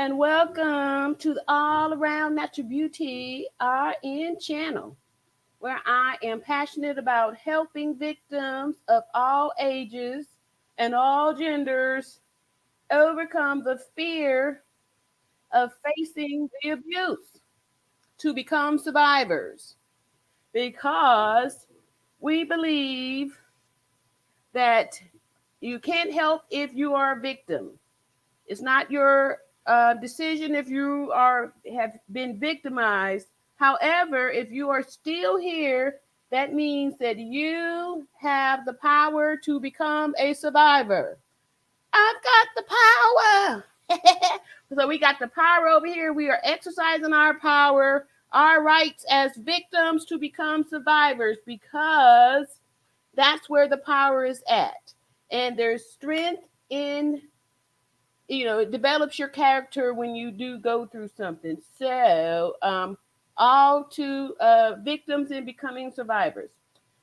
and welcome to the All Around Natural Beauty RN channel, where I am passionate about helping victims of all ages and all genders overcome the fear of facing the abuse to become survivors because we believe that you can't help if you are a victim. It's not your decision if you have been victimized. However, if you are still here, that means that you have the power to become a survivor. I've got the power. So we got the power over here. We are exercising our power, our rights as victims to become survivors because that's where the power is at. And there's strength in, it develops your character when you do go through something. So, all to victims in becoming survivors.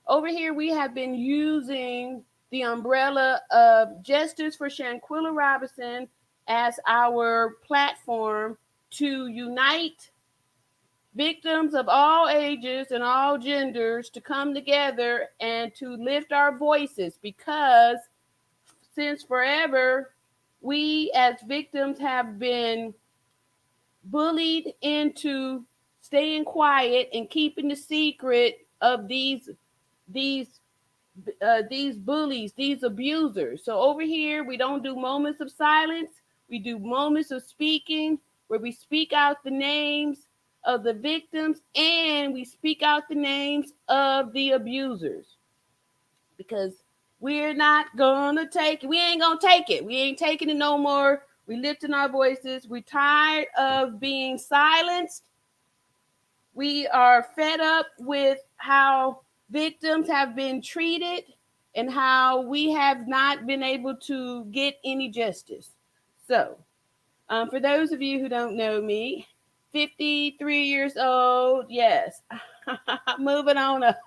Over here, we have been using the umbrella of Justice for Shanquella Robinson as our platform to unite victims of all ages and all genders to come together and to lift our voices because since forever, we as victims have been bullied into staying quiet and keeping the secret of these these bullies, these abusers. So over here, we don't do moments of silence. We do moments of speaking where we speak out the names of the victims and we speak out the names of the abusers because we're not gonna take it. We ain't gonna take it. We ain't taking it no more. We lifting our voices. We're tired of being silenced. We are fed up with how victims have been treated and how we have not been able to get any justice. So, for those of you who don't know me, 53 years old, yes, moving on up,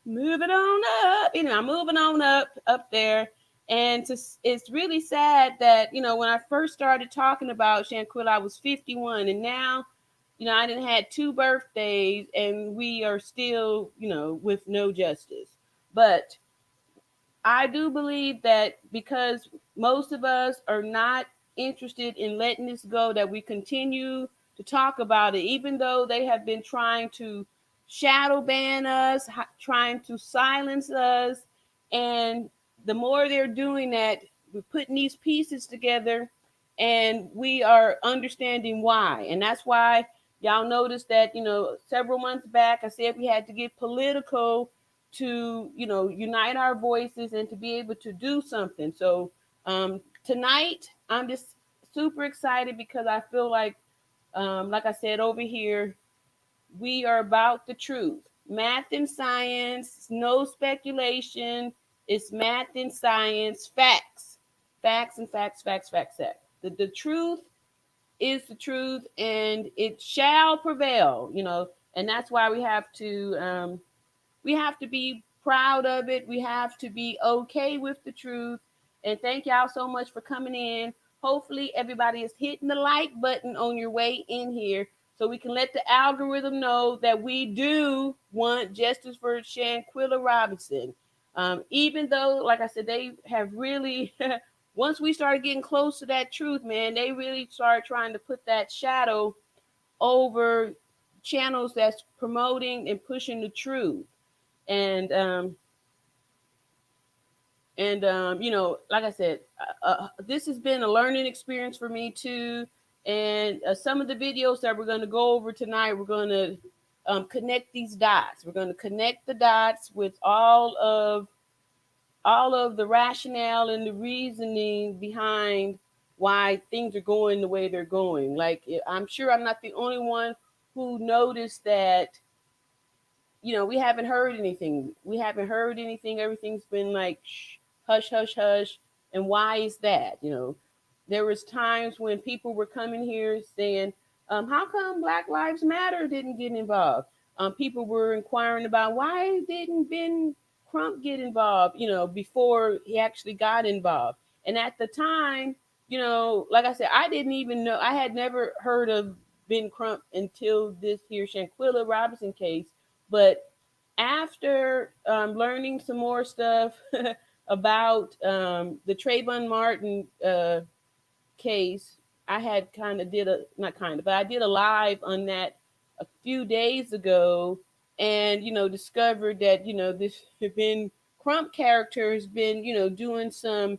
moving on up. I'm moving on up there. And it's really sad that, when I first started talking about Shanquella, I was 51. And now, I didn't had two birthdays and we are still, with no justice. But I do believe that because most of us are not interested in letting this go, that we continue to talk about it, even though they have been trying to shadow ban us, trying to silence us. And the more they're doing that, we're putting these pieces together and we are understanding why. And that's why y'all noticed that, several months back, I said we had to get political to unite our voices and to be able to do something. So tonight I'm just super excited because I feel like I said over here, we are about the truth. Math and science, no speculation. It's math and science, facts, facts and facts, facts, facts, facts. The truth is the truth, and it shall prevail. And that's why we have to be proud of it. We have to be okay with the truth. And thank y'all so much for coming in. Hopefully, everybody is hitting the like button on your way in here so we can let the algorithm know that we do want justice for Shanquella Robinson. Even though, like I said, they have really, once we started getting close to that truth, man, they really started trying to put that shadow over channels that's promoting and pushing the truth. And like I said, this has been a learning experience for me too. And some of the videos that we're going to go over tonight, we're going to connect these dots. We're going to connect the dots with all of the rationale and the reasoning behind why things are going the way they're going. Like, I'm sure I'm not the only one who noticed that we haven't heard anything. We haven't heard anything. Everything's been like shh, hush, hush, hush. And why is that? There was times when people were coming here saying, how come Black Lives Matter didn't get involved? People were inquiring about why didn't Ben Crump get involved, before he actually got involved. And at the time, like I said, I didn't even know, I had never heard of Ben Crump until this here Shanquella Robinson case. But after learning some more stuff about the Trayvon Martin case, I had kind of did a not kind of, but I did a live on that a few days ago, and discovered that this Ben Crump character has been doing some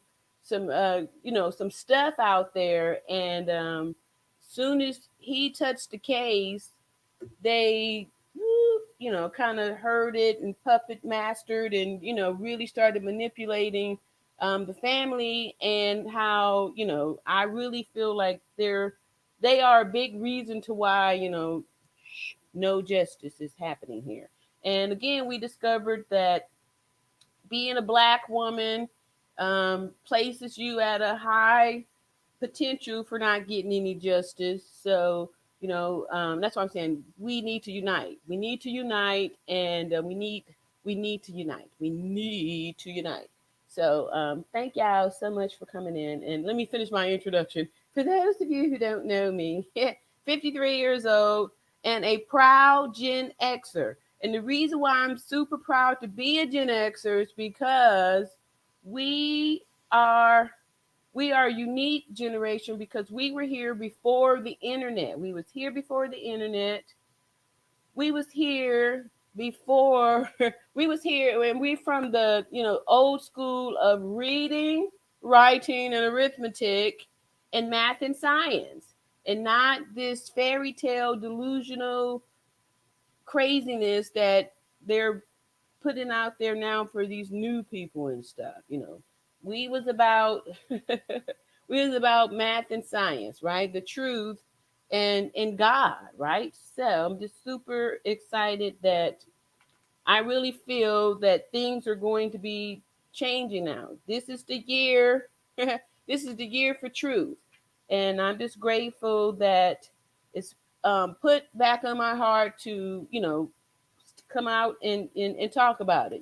stuff out there, and soon as he touched the case, they kind of heard it and puppet mastered, and really started manipulating the family, and how I really feel like they are a big reason to why no justice is happening here. And again, we discovered that being a black woman places you at a high potential for not getting any justice. So, that's why I'm saying we need to unite. We need to unite, and we need to unite. We need to unite. So, thank y'all so much for coming in. And let me finish my introduction. For those of you who don't know me, 53 years old and a proud Gen Xer. And the reason why I'm super proud to be a Gen Xer is because we are we are a unique generation, because we were here before the internet. We was here before the internet. We was here before we was here, and we from the old school of reading, writing, and arithmetic, and math and science, and not this fairy tale delusional craziness that they're putting out there now for these new people and stuff. We was about we was about math and science, right? The truth and God, right? So I'm just super excited that I really feel that things are going to be changing now. This is the year. This is the year for truth, and I'm just grateful that it's put back on my heart to come out and talk about it.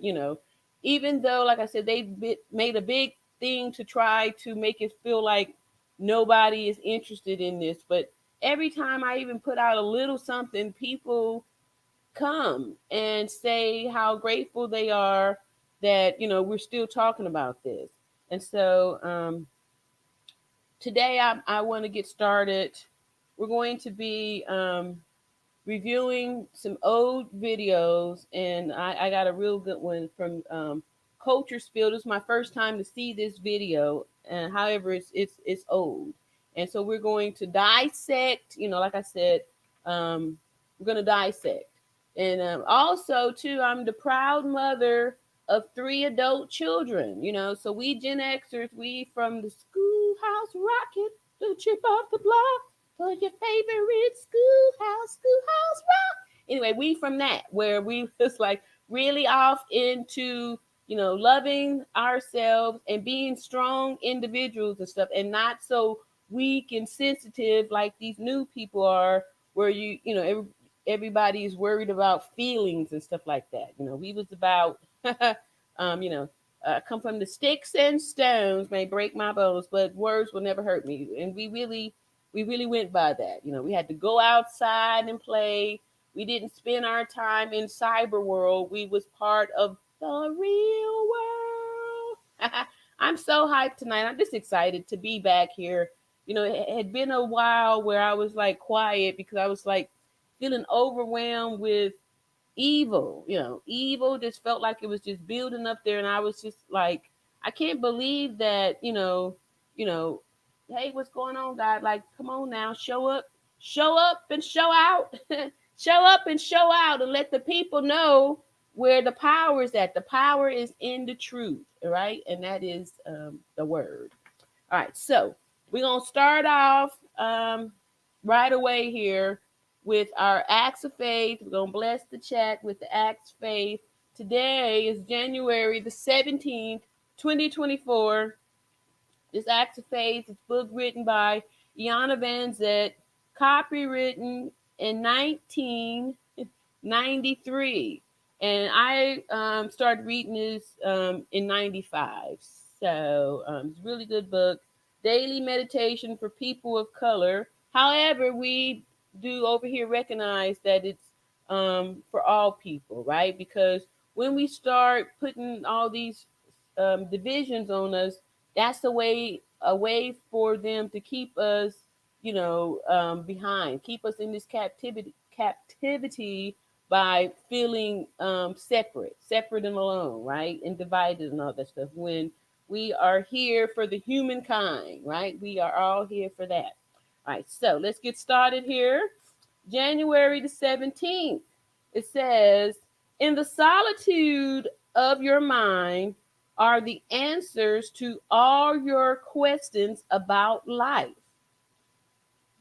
Even though, like I said, made a big thing to try to make it feel like nobody is interested in this, but every time I even put out a little something, people come and say how grateful they are that we're still talking about this. And so today I want to get started. We're going to be reviewing some old videos, and I got a real good one from Culture Spill. This is my first time to see this video, and however, it's old, and so we're going to dissect. Like I said, we're going to dissect, and also too, I'm the proud mother of 3 adult children. So we Gen Xers, we from the schoolhouse rocket, the chip off the block. Put your favorite schoolhouse rock. Anyway, we from that, where we was like really off into loving ourselves and being strong individuals and stuff, and not so weak and sensitive like these new people are, where everybody is worried about feelings and stuff like that. We was about come from the sticks and stones may break my bones, but words will never hurt me. And we really went by that. We had to go outside and play. We didn't spend our time in cyber world. We was part of the real world. I'm so hyped tonight. I'm just excited to be back here. It had been a while where I was like quiet, because I was like feeling overwhelmed with evil. Evil just felt like it was just building up there, and I was just like, I can't believe that. Hey, what's going on, God? Like, come on now, show up and show out, show up and show out, and let the people know where the power is at. The power is in the truth, right? And that is the word. All right, so we're gonna start off right away here with our acts of faith. We're gonna bless the chat with the acts of faith. Today is January the 17th, 2024. This acts of faith is a book written by Iana Van Zett, copywritten in 1993. And I started reading this in 95. So it's a really good book. daily meditation for people of color. However, we do over here recognize that it's for all people, right? Because when we start putting all these divisions on us, that's a way for them to keep us, behind, keep us in this captivity by feeling separate and alone, right, and divided and all that stuff. When we are here for the humankind, right? We are all here for that. All right, so let's get started here. January the 17th, it says, in the solitude of your mind are the answers to all your questions about life.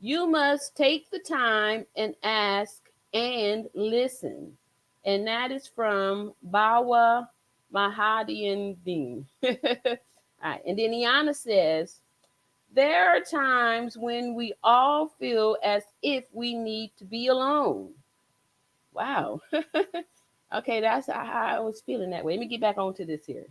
You must take the time and ask and listen. And that is from Bawa Mahadian Dean. All right. And then Iana says, there are times when we all feel as if we need to be alone. Wow. Okay, that's how I was feeling that way. Let me get back onto this here.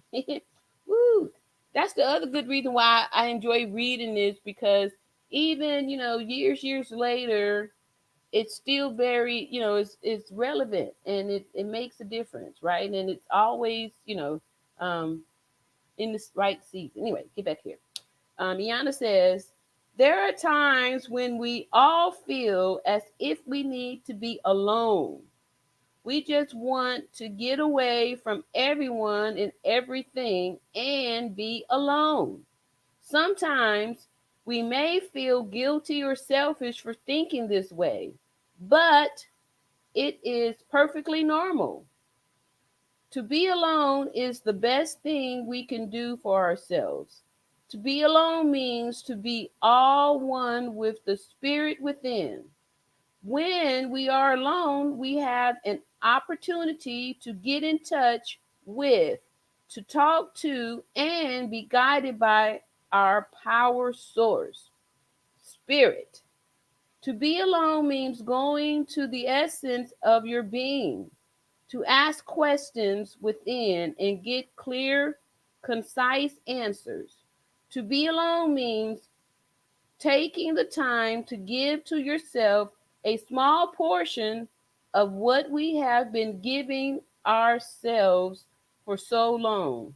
Woo. That's the other good reason why I enjoy reading this, because even, years later, it's still very, it's relevant, and it makes a difference, right? And it's always, um, in the right season. Anyway, get back here. Iana says, there are times when we all feel as if we need to be alone. We just want to get away from everyone and everything and be alone. Sometimes we may feel guilty or selfish for thinking this way, but it is perfectly normal. To be alone is the best thing we can do for ourselves. To be alone means to be all one with the spirit within. When we are alone, we have an opportunity to get in touch with, to talk to, and be guided by our power source, spirit. To be alone means going to the essence of your being, to ask questions within and get clear, concise answers. To be alone means taking the time to give to yourself a small portion of what we have been giving ourselves for so long,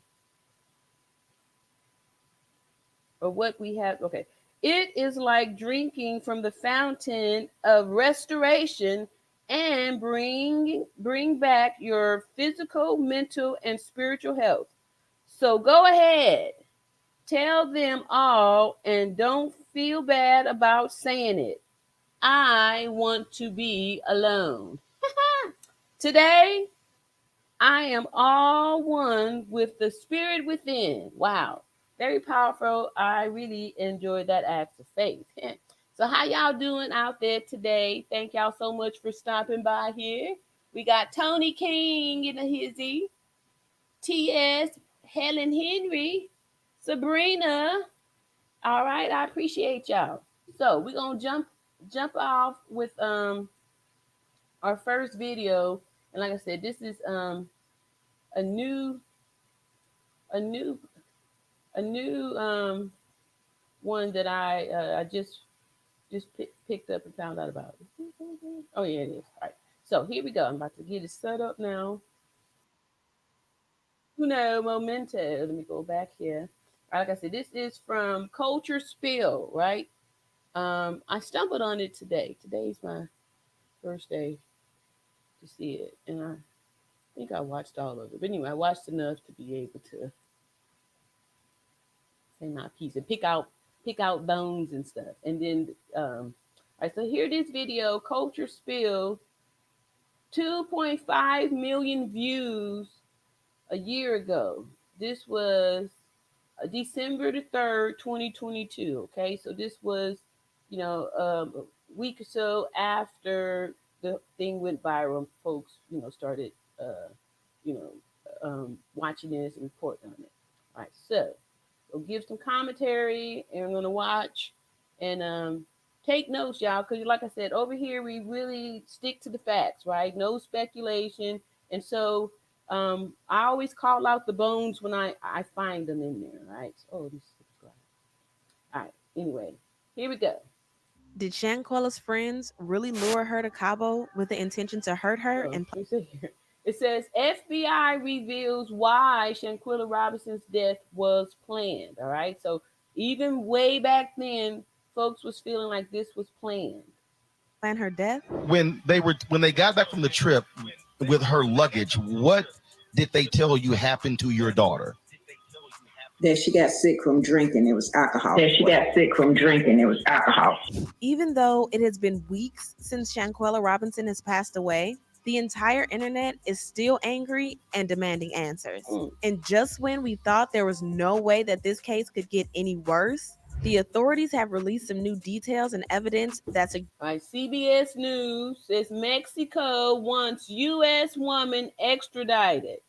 or what we have. Okay. It is like drinking from the fountain of restoration and bring back your physical, mental, and spiritual health. So go ahead, tell them all, and don't feel bad about saying it. I want to be alone. Today, I am all one with the spirit within. Wow. Very powerful. I really enjoyed that act of faith. So how y'all doing out there today? Thank y'all so much for stopping by here. We got Tony King in the hizzy, TS, Helen Henry, Sabrina. All right, I appreciate y'all. So we're gonna jump off with our first video. And like I said, this is a new a new a new one that I picked up and found out about. Oh yeah, it is. All right. So here we go. I'm about to get it set up now. Uno momento. Let me go back here. Like I said, this is from Culture Spill, right? I stumbled on it today. Today's my first day to see it, and I think I watched all of it. But anyway, I watched enough to be able to say my piece and pick out bones and stuff. And then all right, so here this video, Culture Spill, 2.5 million views a year ago. This was December the 3rd, 2022. Okay, so this was, a week or so after the thing went viral. Folks, started, you know, watching this and reporting on it. All right, so we'll give some commentary, and we're gonna watch and take notes, y'all, because like I said, over here we really stick to the facts, right? No speculation, and so I always call out the bones when I find them in there, right? Oh, this is All right. Anyway, here we go. Did Shanquella's friends really lure her to Cabo with the intention to hurt her Oh, and let me see here. It says FBI reveals why Shanquella Robinson's death was planned. All right. So even way back then, folks was feeling like this was planned. plan her death? When they got back from the trip with her luggage, what did they tell you happened to your daughter? That she got sick from drinking. It was alcohol. That she got sick from drinking. It was alcohol. Even though it has been weeks since Shanquella Robinson has passed away, the entire internet is still angry and demanding answers. And just when we thought there was no way that this case could get any worse, the authorities have released some new details and evidence that All right, CBS News says Mexico wants U.S. woman extradited.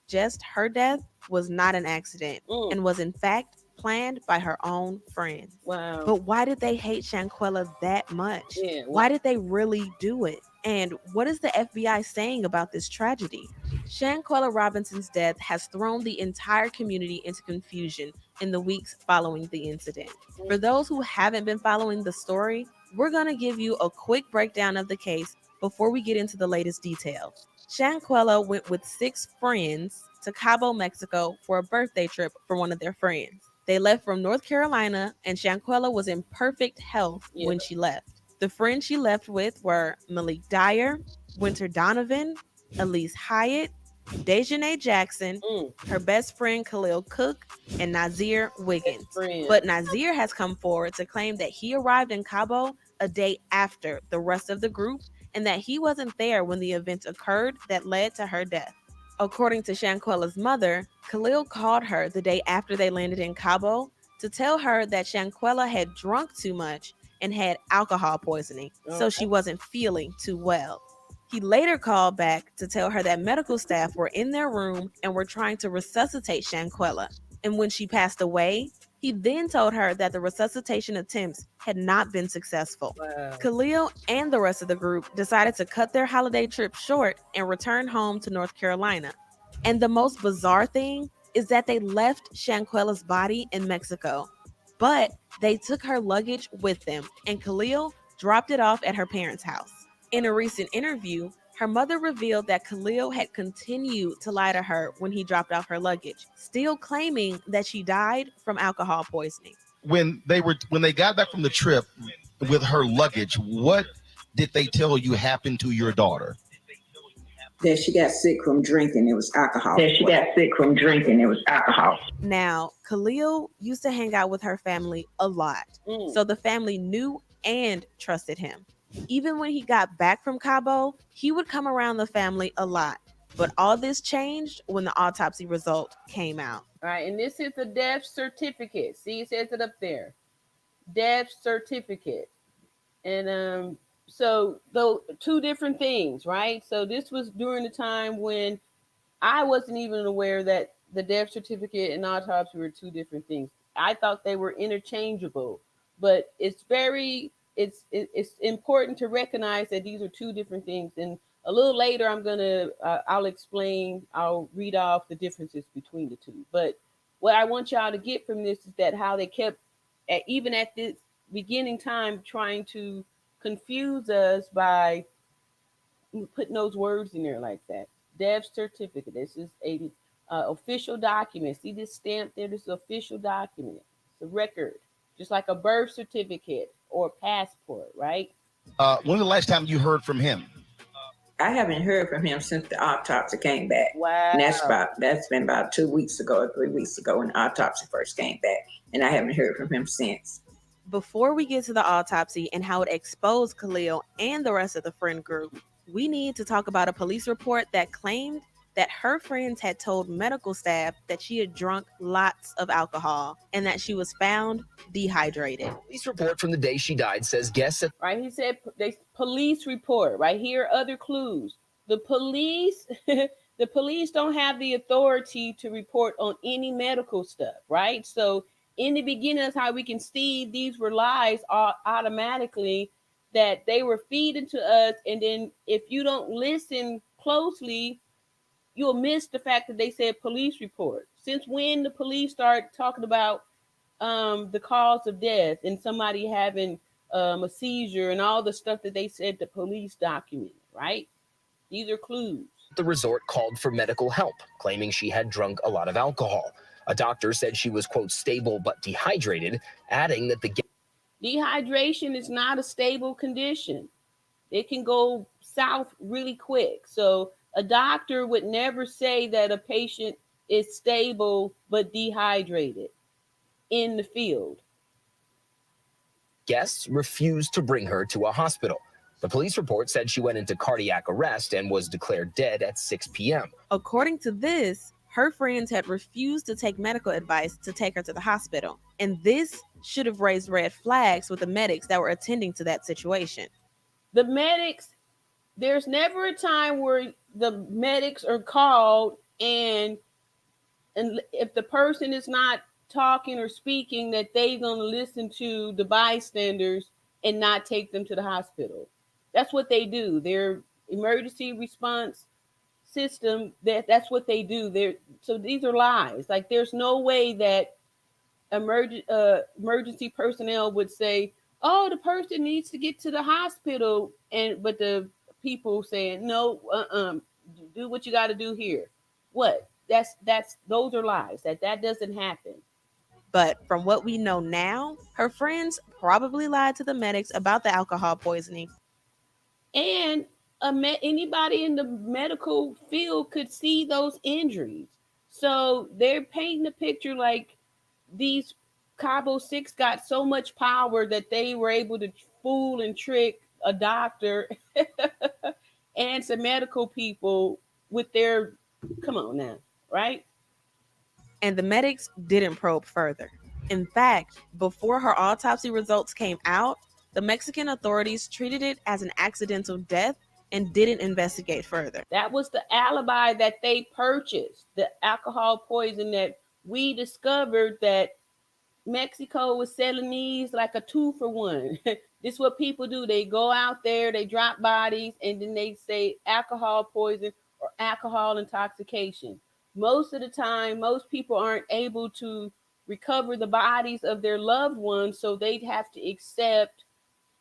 suggest her death was not an accident and was in fact planned by her own friends. Wow. But why did they hate Shanquella that much? Yeah, Why did they really do it? And what is the FBI saying about this tragedy? Shanquella Robinson's death has thrown the entire community into confusion in the weeks following the incident. For those who haven't been following the story, we're going to give you a quick breakdown of the case before we get into the latest details. Shanquella went with 6 friends to Cabo Mexico for a birthday trip for one of their friends. They left from North Carolina, and Shanquella was in perfect health when she left. The friends she left with were Malik Dyer, Winter Donovan, Elise Hyatt, Dejanay Jackson, her best friend Khalil Cook, and Nazir Wiggins. But Nazir has come forward to claim that he arrived in Cabo a day after the rest of the group and that he wasn't there when the event occurred that led to her death. According to Shanquella's mother, Khalil called her the day after they landed in Cabo to tell her that Shanquella had drunk too much and had alcohol poisoning, so she wasn't feeling too well. He later called back to tell her that medical staff were in their room and were trying to resuscitate Shanquella. And when she passed away, he then told her that the resuscitation attempts had not been successful. Wow. Khalil and the rest of the group decided to cut their holiday trip short and return home to North Carolina. And the most bizarre thing is that they left Shanquella's body in Mexico, but they took her luggage with them, and Khalil dropped it off at her parents' house. In a recent interview, her mother revealed that Khalil had continued to lie to her when he dropped off her luggage, still claiming that she died from alcohol poisoning. When they got back from the trip with her luggage, what did they tell you happened to your daughter? That she got sick from drinking. It was alcohol. That she got sick from drinking. It was alcohol. Now, Khalil used to hang out with her family a lot, so the family knew and trusted him. Even when he got back from Cabo, he would come around the family a lot. But all this changed when the autopsy result came out. All right, and this is the death certificate. See, it says it up there. Death certificate. And so though two different things, right? So this was during the time when I wasn't even aware that the death certificate and autopsy were two different things. I thought they were interchangeable, but it's important to recognize that these are two different things. And a little later, I'll read off the differences between the two. But what I want y'all to get from this is that how they kept, even at this beginning time, trying to confuse us by putting those words in there like that. Death certificate. This is a official document. See this stamp there? This is an official document. It's a record, just like a birth certificate or passport, right? When the last time you heard from him? I haven't heard from him since the autopsy came back. Wow. And that's been about 2 weeks ago or 3 weeks ago when the autopsy first came back. And I haven't heard from him since. Before we get to the autopsy and how it exposed Khalil and the rest of the friend group, we need to talk about a police report that claimed that her friends had told medical staff that she had drunk lots of alcohol and that she was found dehydrated. Police report from the day she died says guests at Right, he said police report. Right here, other clues. The police, the police don't have the authority to report on any medical stuff, right? So in the beginning, that's how we can see these were lies automatically that they were feeding to us, and then if you don't listen closely, you'll miss the fact that they said police report. Since when the police start talking about the cause of death and somebody having a seizure and all the stuff that they said the police documented, right? These are clues. The resort called for medical help, claiming she had drunk a lot of alcohol. A doctor said she was, quote, stable but dehydrated, adding that the Dehydration is not a stable condition. It can go south really quick. So a doctor would never say that a patient is stable but dehydrated in the field. guests refused to bring her to a hospital. The police report said she went into cardiac arrest and was declared dead at 6 p.m. According to this, her friends had refused to take medical advice to take her to the hospital, and this should have raised red flags with the medics that were attending to that situation. The medics, there's never a time where the medics are called and if the person is not talking or speaking, that they're going to listen to the bystanders and not take them to the hospital. That's what they do. Their emergency response system, that's what they do. So these are lies. Like there's no way that emergency personnel would say, "Oh, the person needs to get to the hospital," but the people saying, "No, do what you got to do here." What? That's those are lies. That doesn't happen. But from what we know now, her friends probably lied to the medics about the alcohol poisoning. And anybody in the medical field could see those injuries. So they're painting a picture like these Cabo Six got so much power that they were able to fool and trick a doctor and some medical people with their, come on now, right? And the medics didn't probe further. In fact, before her autopsy results came out, the Mexican authorities treated it as an accidental death and didn't investigate further. That was the alibi that they purchased, the alcohol poison that we discovered that Mexico was selling these like a 2-for-1. This is what people do. They go out there, they drop bodies, and then they say alcohol poison or alcohol intoxication. Most of the time, most people aren't able to recover the bodies of their loved ones, so they'd have to accept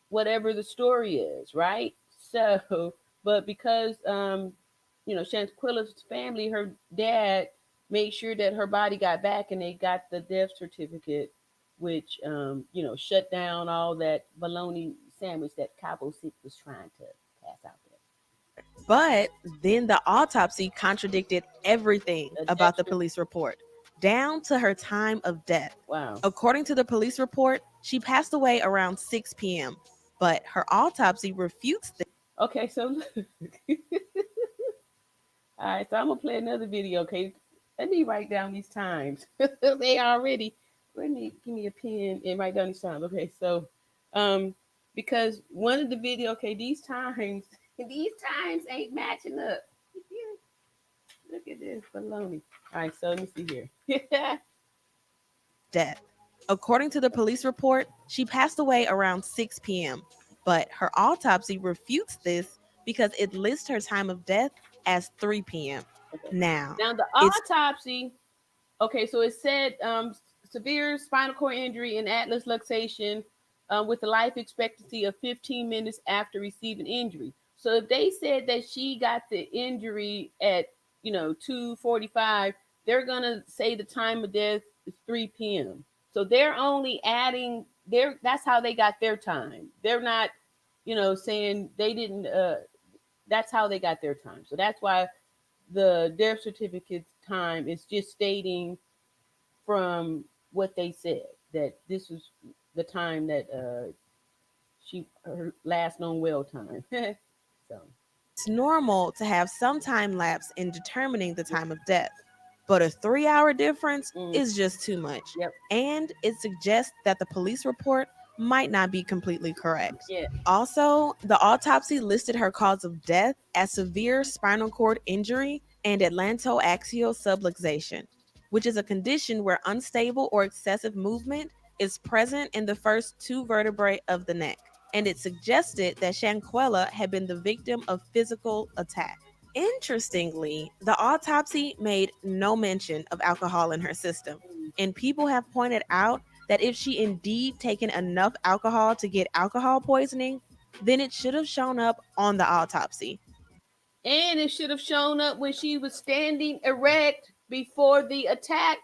whatever the story is, right? So, but because Shanquella's family, her dad made sure that her body got back, and they got the death certificate, which shut down all that bologna sandwich that Cabo Six was trying to pass out there. But then the autopsy contradicted everything about the police report, down to her time of death. Wow. According to the police report, she passed away around 6 p.m., but her autopsy refutes this. Okay, so look. All right, so I'm gonna play another video. Okay, let me write down these times. They already. Let me give me a pen and write down these times. Okay, so because one of the video, okay, these times ain't matching up. Look at this baloney. All right, so let me see here. Death. According to the police report, she passed away around 6 p.m., but her autopsy refutes this because it lists her time of death as 3 p.m. Okay. Now the autopsy, okay, so it said severe spinal cord injury and atlas luxation with a life expectancy of 15 minutes after receiving injury. So if they said that she got the injury at 2:45, they're gonna say the time of death is 3 p.m. So they're only adding that's how they got their time. They're not, saying they didn't. That's how they got their time. So that's why the death certificate time is just stating from what they said that this was the time that her last known well time. So it's normal to have some time lapse in determining the time of death, but a 3-hour difference is just too much. Yep. And it suggests that the police report might not be completely correct. Yeah. Also, the autopsy listed her cause of death as severe spinal cord injury and atlantoaxial subluxation, which is a condition where unstable or excessive movement is present in the first 2 vertebrae of the neck. And it suggested that Shanquella had been the victim of physical attack. Interestingly, the autopsy made no mention of alcohol in her system, and people have pointed out that if she indeed taken enough alcohol to get alcohol poisoning, then it should have shown up on the autopsy. And it should have shown up when she was standing erect before the attack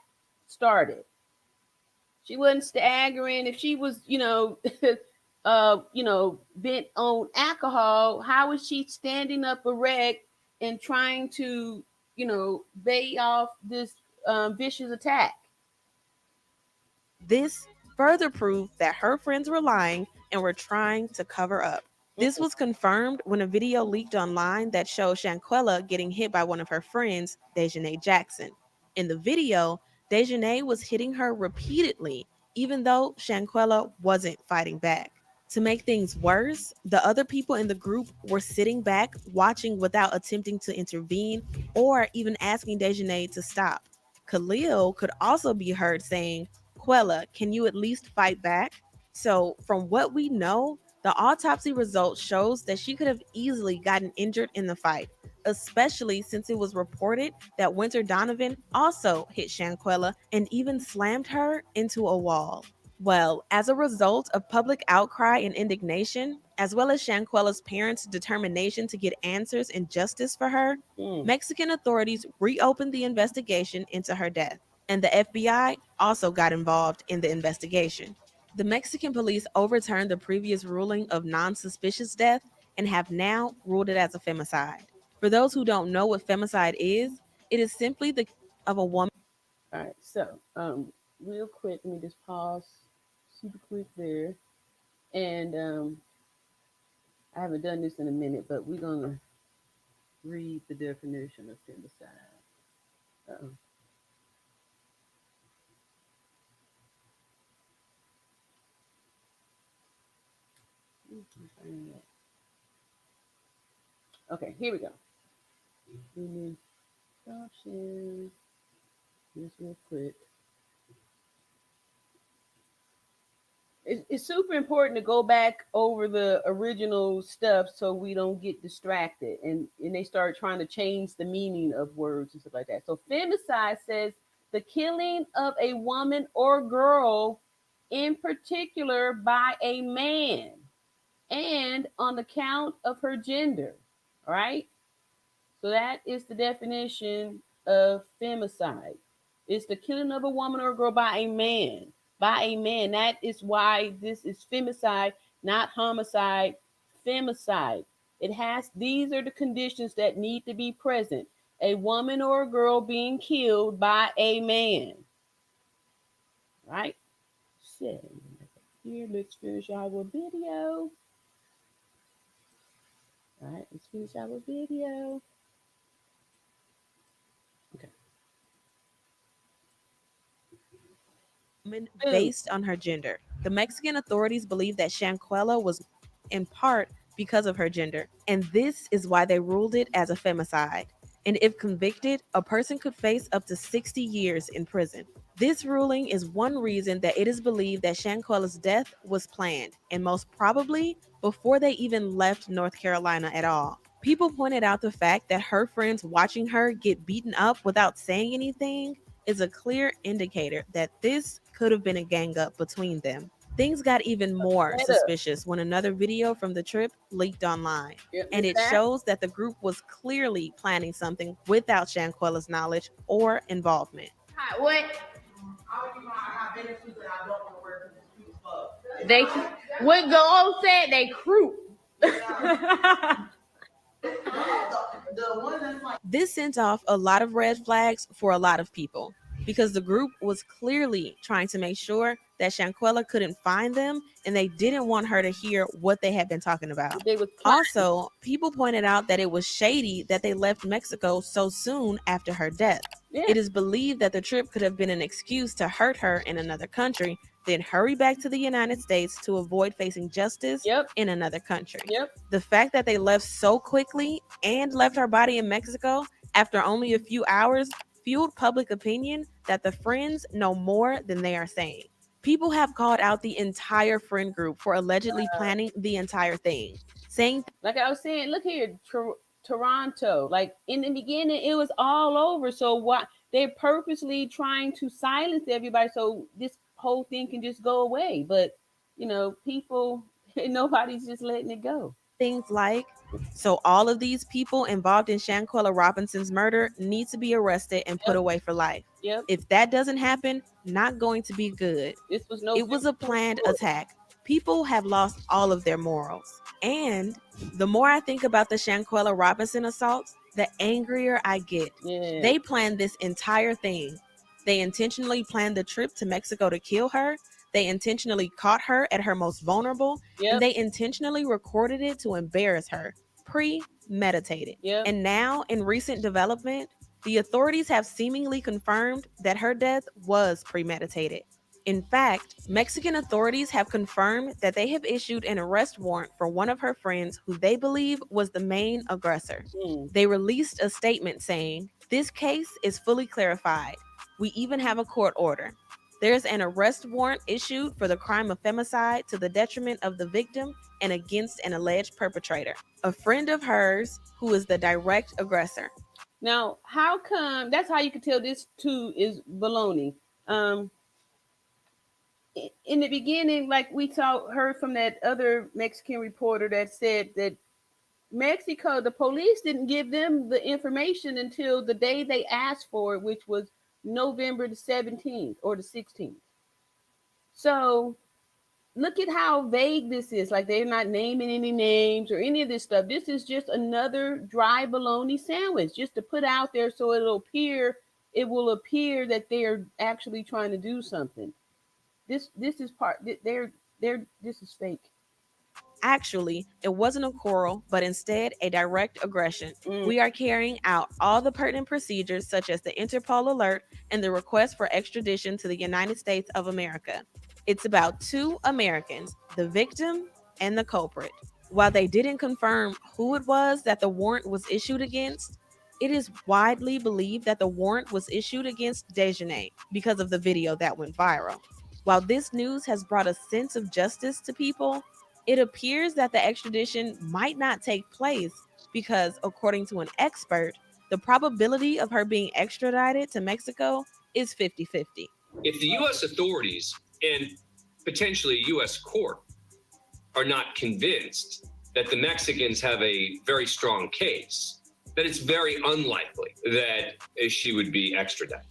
started. She wasn't staggering. If she was, bent on alcohol, how is she standing up erect and trying to, bait off this vicious attack? This further proved that her friends were lying and were trying to cover up. This was confirmed when a video leaked online that showed Shanquella getting hit by one of her friends, Dejanay Jackson. In the video, Dejanay was hitting her repeatedly, even though Shanquella wasn't fighting back. To make things worse, the other people in the group were sitting back, watching without attempting to intervene or even asking Dejanay to stop. Khalil could also be heard saying, "Quella, can you at least fight back?" So, from what we know, the autopsy result shows that she could have easily gotten injured in the fight, especially since it was reported that Winter Donovan also hit Shanquella and even slammed her into a wall. Well, as a result of public outcry and indignation, as well as Shanquella's parents' determination to get answers and justice for her, Mexican authorities reopened the investigation into her death, and the FBI also got involved in the investigation. The Mexican police overturned the previous ruling of non suspicious death and have now ruled it as a femicide. For those who don't know what femicide is, it is simply the of a woman. All right, so real quick, let me just pause super quick there. And I haven't done this in a minute, but we're going to read the definition of femicide. Uh-oh. Okay, here we go. Stop sharing. Just real quick. It's super important to go back over the original stuff so we don't get distracted and they start trying to change the meaning of words and stuff like that. So femicide says the killing of a woman or girl, in particular by a man, and on account of her gender. All right. So that is the definition of femicide. It's the killing of a woman or a girl by a man. By a man. That is why this is femicide, not homicide. Femicide. It has, these are the conditions that need to be present. A woman or a girl being killed by a man. Right? So here, let's finish our video. All right, let's finish our video. Based on her gender. The Mexican authorities believe that Shanquella was in part because of her gender, and this is why they ruled it as a femicide. And if convicted, a person could face up to 60 years in prison. This ruling is one reason that it is believed that Shanquella's death was planned, and most probably before they even left North Carolina at all. People pointed out the fact that her friends watching her get beaten up without saying anything is a clear indicator that this could have been a gang up between them. Things got even more suspicious when another video from the trip leaked online, and it shows that the group was clearly planning something without Shanquella's knowledge or involvement. What? They, what the old said, they crew. This sent off a lot of red flags for a lot of people because the group was clearly trying to make sure that Shanquella couldn't find them and they didn't want her to hear what they had been talking about. Also, people pointed out that it was shady that they left Mexico so soon after her death. Yeah. It is believed that the trip could have been an excuse to hurt her in another country, then hurry back to the United States to avoid facing justice in another country. The fact that they left so quickly and left her body in Mexico after only a few hours fueled public opinion that the friends know more than they are saying. People have called out the entire friend group for allegedly planning the entire thing, saying, like I was saying, look here, Toronto, like in the beginning, it was all over. So what they're purposely trying to silence everybody. So this whole thing can just go away. But people, nobody's just letting it go. Things like, so all of these people involved in Shanquella Robinson's murder need to be arrested and put Yep. away for life. Yep. If that doesn't happen, not going to be good. This was It was November a planned 24th. attack. People have lost all of their morals. And the more I think about the Shanquella Robinson assaults, the angrier I get. Yeah. They planned this entire thing. They intentionally planned the trip to Mexico to kill her. They intentionally caught her at her most vulnerable, and Yep. they intentionally recorded it to embarrass her. Premeditated. Yep. And now, in recent development, the authorities have seemingly confirmed that her death was premeditated. In fact, Mexican authorities have confirmed that they have issued an arrest warrant for one of her friends who they believe was the main aggressor. Mm. They released a statement saying, "This case is fully clarified. We even have a court order. There's an arrest warrant issued for the crime of femicide to the detriment of the victim and against an alleged perpetrator, a friend of hers who is the direct aggressor." Now, how come? That's how you can tell this too is baloney. Um, in the beginning, like we heard from that other Mexican reporter that said that Mexico, the police didn't give them the information until the day they asked for it, which was November the 17th or the 16th. So look at how vague this is. Like they're not naming any names or any of this stuff. This is just another dry bologna sandwich just to put out there so it will appear that they're actually trying to do something. This is part they're this is fake. Actually, it wasn't a quarrel, but instead a direct aggression. Mm. We are carrying out all the pertinent procedures, such as the Interpol alert and the request for extradition to the United States of America. It's about two Americans, the victim and the culprit. While they didn't confirm who it was that the warrant was issued against, it is widely believed that the warrant was issued against Dejanay because of the video that went viral. While this news has brought a sense of justice to people, it appears that the extradition might not take place because, according to an expert, the probability of her being extradited to Mexico is 50-50. If the U.S. authorities and potentially U.S. court are not convinced that the Mexicans have a very strong case, then it's very unlikely that she would be extradited.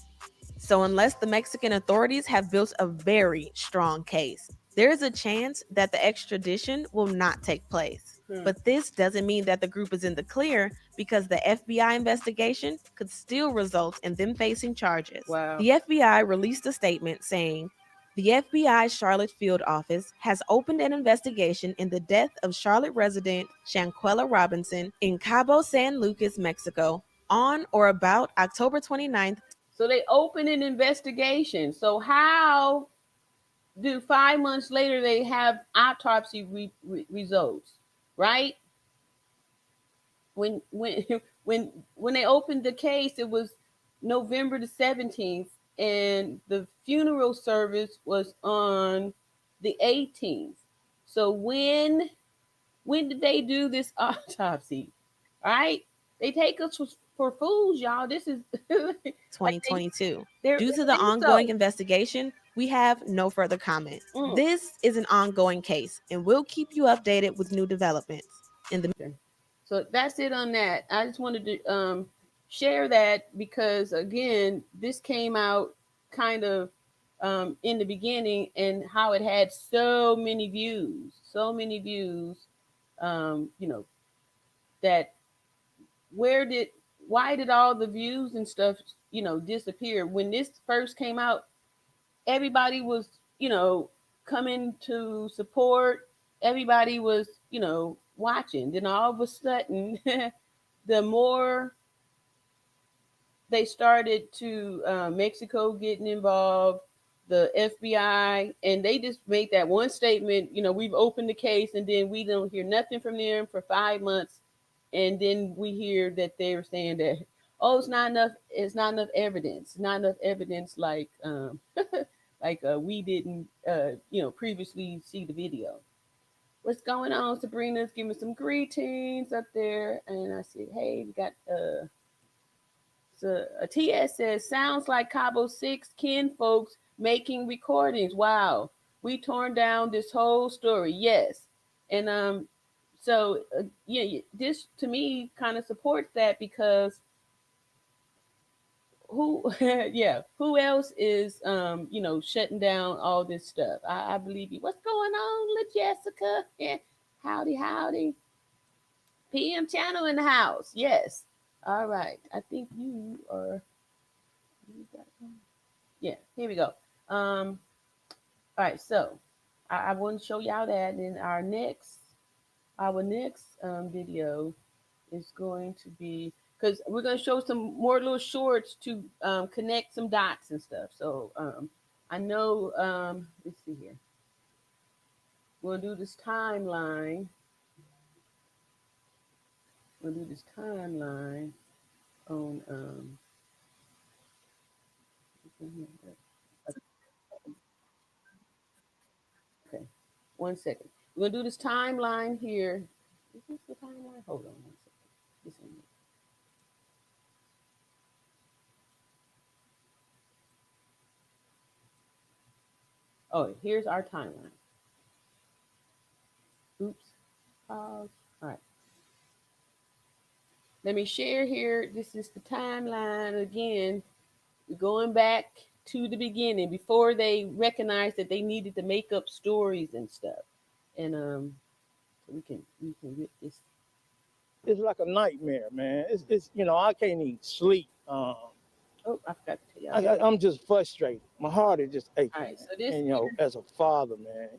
So unless the Mexican authorities have built a very strong case, there is a chance that the extradition will not take place. But this doesn't mean that the group is in the clear, because the FBI investigation could still result in them facing charges. Wow. The FBI released a statement saying, "The FBI's Charlotte field office has opened an investigation in the death of Charlotte resident Shanquella Robinson in Cabo San Lucas, Mexico, on or about October 29th." So they opened an investigation. So how do 5 months later they have autopsy results, right? When when they opened the case, it was November the 17th, and the funeral service was on the 18th. So when did they do this autopsy? Right? They take us for fools, y'all. This is 2022. They're Due to the ongoing investigation, we have no further comment. This is an ongoing case, and we'll keep you updated with new developments. So that's it on that. I just wanted to share that because, again, this came out kind of in the beginning, and how it had so many views, that why did all the views and stuff, disappear? When this first came out, everybody was, coming to support. Everybody was, watching. Then all of a sudden, the more they started to Mexico getting involved, the FBI, and they just made that one statement, we've opened the case, and then we don't hear nothing from them for 5 months. And then we hear that they're saying that, oh, it's not enough evidence. Not enough evidence, like we didn't previously see the video. What's going on, Sabrina? Give me some greetings up there. And I said, hey, we got so a TS says, sounds like Cabo 6 kin folks making recordings. Wow, we torn down this whole story. Yes, and so yeah, this to me kind of supports that because who yeah, who else is shutting down all this stuff? I believe you. What's going on, La Jessica? Yeah, howdy. PM channel in the house. Yes. All right. I think you are. Yeah. Here we go. All right. So I want to show y'all that in our next video is going to be because we're going to show some more little shorts to connect some dots and stuff. So I know. Let's see here. We'll do this timeline. On okay, 1 second. We're gonna do this timeline here. Is this the timeline? Hold on 1 second. This one. Oh, here's our timeline. Oops. Pause. All right. Let me share here. This is the timeline again. Going back to the beginning before they recognized that they needed to make up stories and stuff. And so we can get this. It's like a nightmare, man. It's I can't even sleep. Oh, I forgot to tell y'all. I'm just frustrated. My heart is just aching. All right, so this and as a father, man,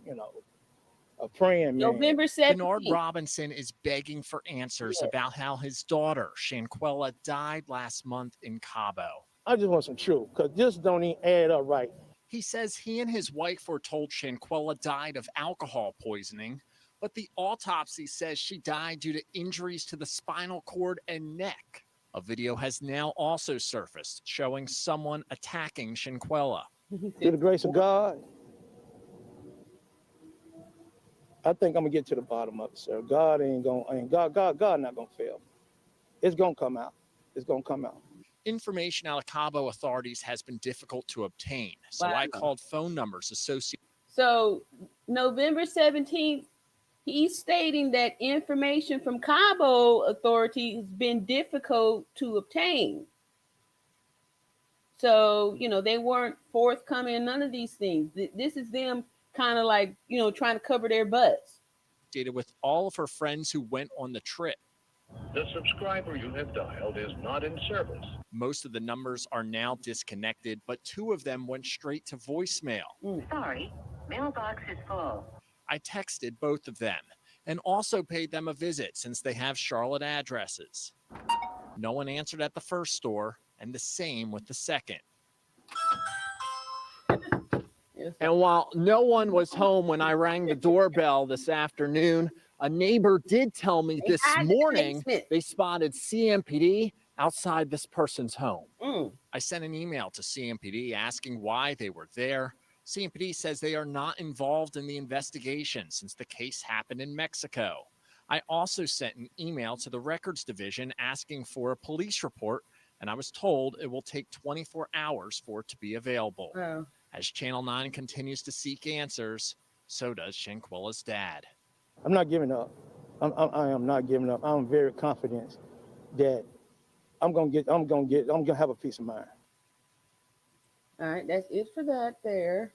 a praying man. November 17th. Bernard Robinson is begging for answers about how his daughter, Shanquella, died last month in Cabo. I just want some truth, because this don't even add up right. He says he and his wife were told Shanquella died of alcohol poisoning, but the autopsy says she died due to injuries to the spinal cord and neck. A video has now also surfaced showing someone attacking Shanquella. Through the grace of God, I think I'm gonna get to the bottom of it, sir. God not gonna fail. It's gonna come out. It's gonna come out. Information out of Cabo authorities has been difficult to obtain, so I called phone numbers associated. So November 17th, he's stating that information from Cabo authorities has been difficult to obtain. So, they weren't forthcoming in none of these things. This is them kind of like, trying to cover their butts. With all of her friends who went on the trip. The subscriber you have dialed is not in service. Most of the numbers are now disconnected, but 2 of them went straight to voicemail. Sorry, mailbox is full. I texted both of them and also paid them a visit since they have Charlotte addresses. No one answered at the first store, and the same with the second. And while no one was home when I rang the doorbell this afternoon, a neighbor did tell me this morning they spotted CMPD outside this person's home. I sent an email to CMPD asking why they were there. CMPD says they are not involved in the investigation since the case happened in Mexico. I also sent an email to the records division asking for a police report, and I was told it will take 24 hours for it to be available. Oh. As Channel 9 continues to seek answers, so does Shanquella's dad. I'm not giving up. I am not giving up. I'm very confident that I'm gonna have a peace of mind. All right, that's it for that there.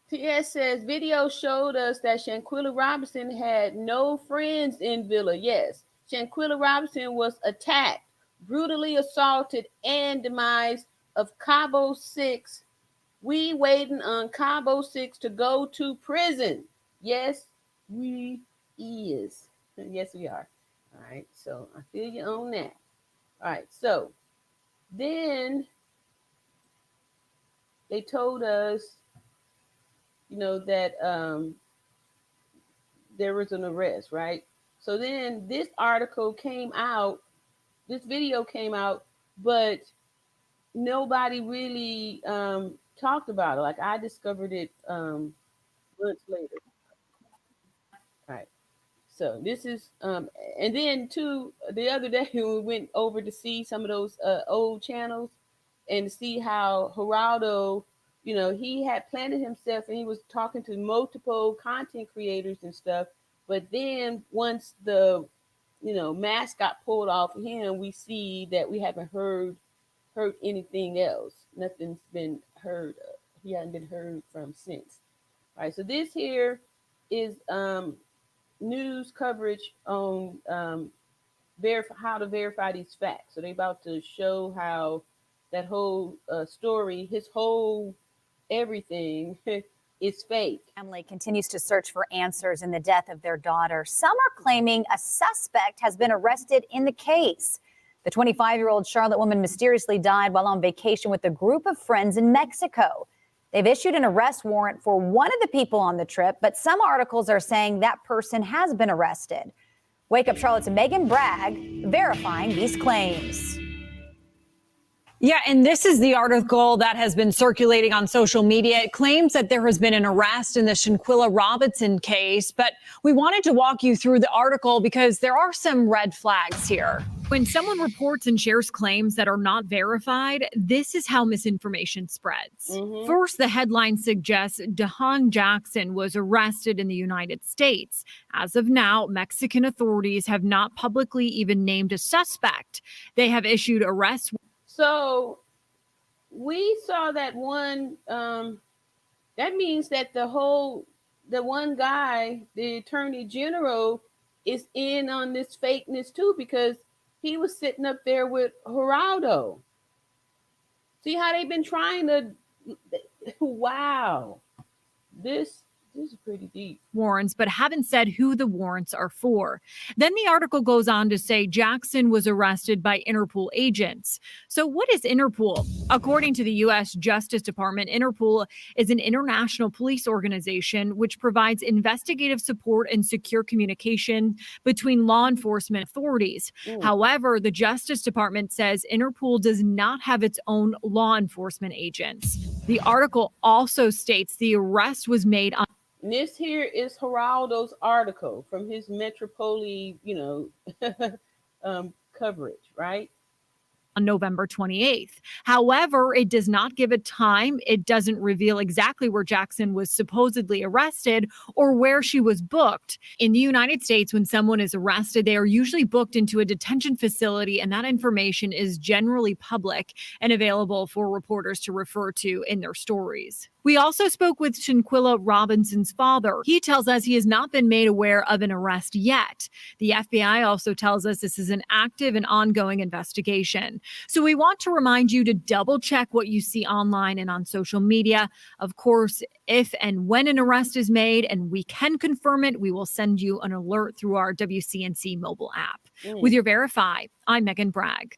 TS says video showed us that Shanquella Robinson had no friends in Villa. Yes, Shanquella Robinson was attacked, brutally assaulted, and demise of Cabo 6. We waiting on Cabo 6 to go to prison. Yes, we is. Yes, we are. All right, so I feel you on that. All right, so then they told us, that there was an arrest, right? So then this article came out, this video came out, but nobody really talked about it. Like I discovered it months later. All right. So this is and then too the other day when we went over to see some of those old channels, and see how Geraldo, he had planted himself and he was talking to multiple content creators and stuff. But then once the mask got pulled off of him, we see that we haven't heard anything else. Nothing's been heard. He hasn't been heard from since. All right. So this here is news coverage on how to verify these facts. So they about to show how that whole story, his whole everything is fake. Family continues to search for answers in the death of their daughter. Some are claiming a suspect has been arrested in the case. The 25-year-old Charlotte woman mysteriously died while on vacation with a group of friends in Mexico. They've issued an arrest warrant for one of the people on the trip, but some articles are saying that person has been arrested. Wake Up Charlotte's Megan Bragg verifying these claims. Yeah, and this is the article that has been circulating on social media. It claims that there has been an arrest in the Shanquella Robinson case, but we wanted to walk you through the article because there are some red flags here. When someone reports and shares claims that are not verified, this is how misinformation spreads. First, the headline suggests DeHaan Jackson was arrested in the United States. As of now, Mexican authorities have not publicly even named a suspect. They have issued arrest. So we saw that one. That means that the one guy, the attorney general, is in on this fakeness too, because he was sitting up there with Geraldo. See how they've been trying to. Wow, this is pretty deep. Warrants, but haven't said who the warrants are for. Then the article goes on to say Jackson was arrested by Interpol agents. So what is Interpol? According to the U.S. Justice Department, Interpol is an international police organization which provides investigative support and secure communication between law enforcement authorities. However, the Justice Department says Interpol does not have its own law enforcement agents. The article also states the arrest was made on. And this here is Geraldo's article from his Metropoli, coverage, right? On November 28th. However, it does not give a time. It doesn't reveal exactly where Jackson was supposedly arrested or where she was booked. In the United States, when someone is arrested, they are usually booked into a detention facility, and that information is generally public and available for reporters to refer to in their stories. We also spoke with Shanquella Robinson's father. He tells us he has not been made aware of an arrest yet. The FBI also tells us this is an active and ongoing investigation. So we want to remind you to double check what you see online and on social media. Of course, if and when an arrest is made and we can confirm it, we will send you an alert through our WCNC mobile app. With your Verify, I'm Megan Bragg.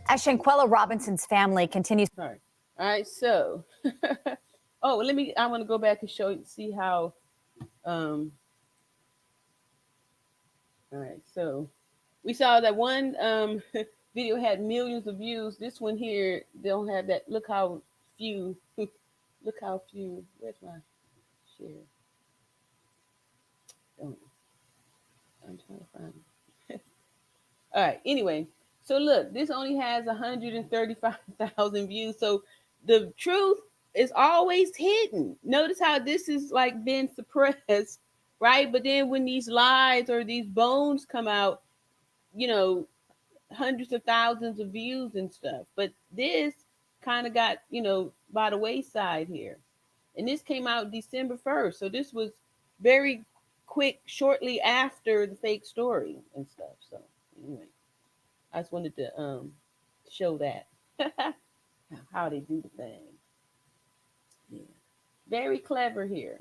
As Shanquella Robinson's family continues. All right, so I want to go back and see how all right, so we saw that one video had millions of views. This one here, they don't have that. Look how few. Look how few. Where's my share? I'm trying to find it. All right. Anyway, so look, this only has 135,000 views. So the truth is always hidden. Notice how this is like been suppressed, right? But then when these lies or these bones come out, hundreds of thousands of views and stuff. But this kind of got, by the wayside here. And this came out December 1st. So this was very quick, shortly after the fake story and stuff. So anyway, I just wanted to show that how they do the thing. Yeah. Very clever here.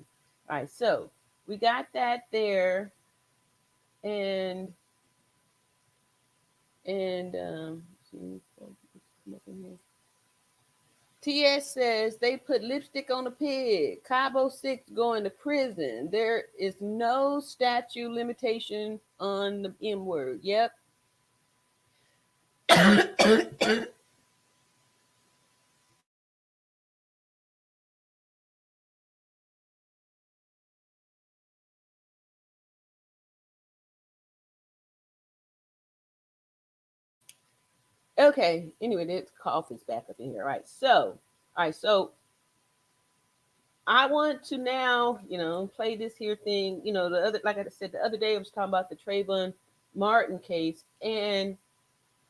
All right, so we got that there. And TS says they put lipstick on a pig. Cabo 6 going to prison. There is no statute limitation on the M word. Yep. Okay. Anyway, this cough is back up in here. All right. So I want to now, play this here thing. Like I said, the other day I was talking about the Trayvon Martin case, and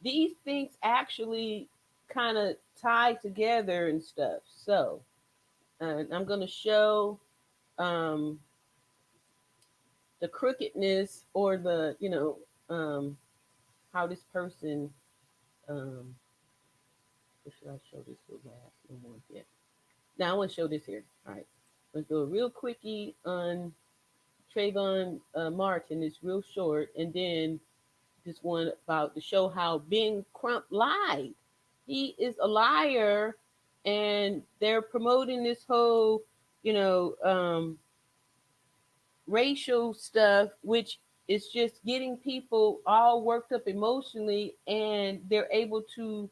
these things actually kind of tie together and stuff. So I'm going to show the crookedness or the, how this person, what should I show this real last? No more yet. Now I want to show this here. All right. Let's do a real quickie on Trayvon Martin. It's real short. And then this one about to show how Ben Crump lied. He is a liar, and they're promoting this whole, racial stuff, which is just getting people all worked up emotionally, and they're able to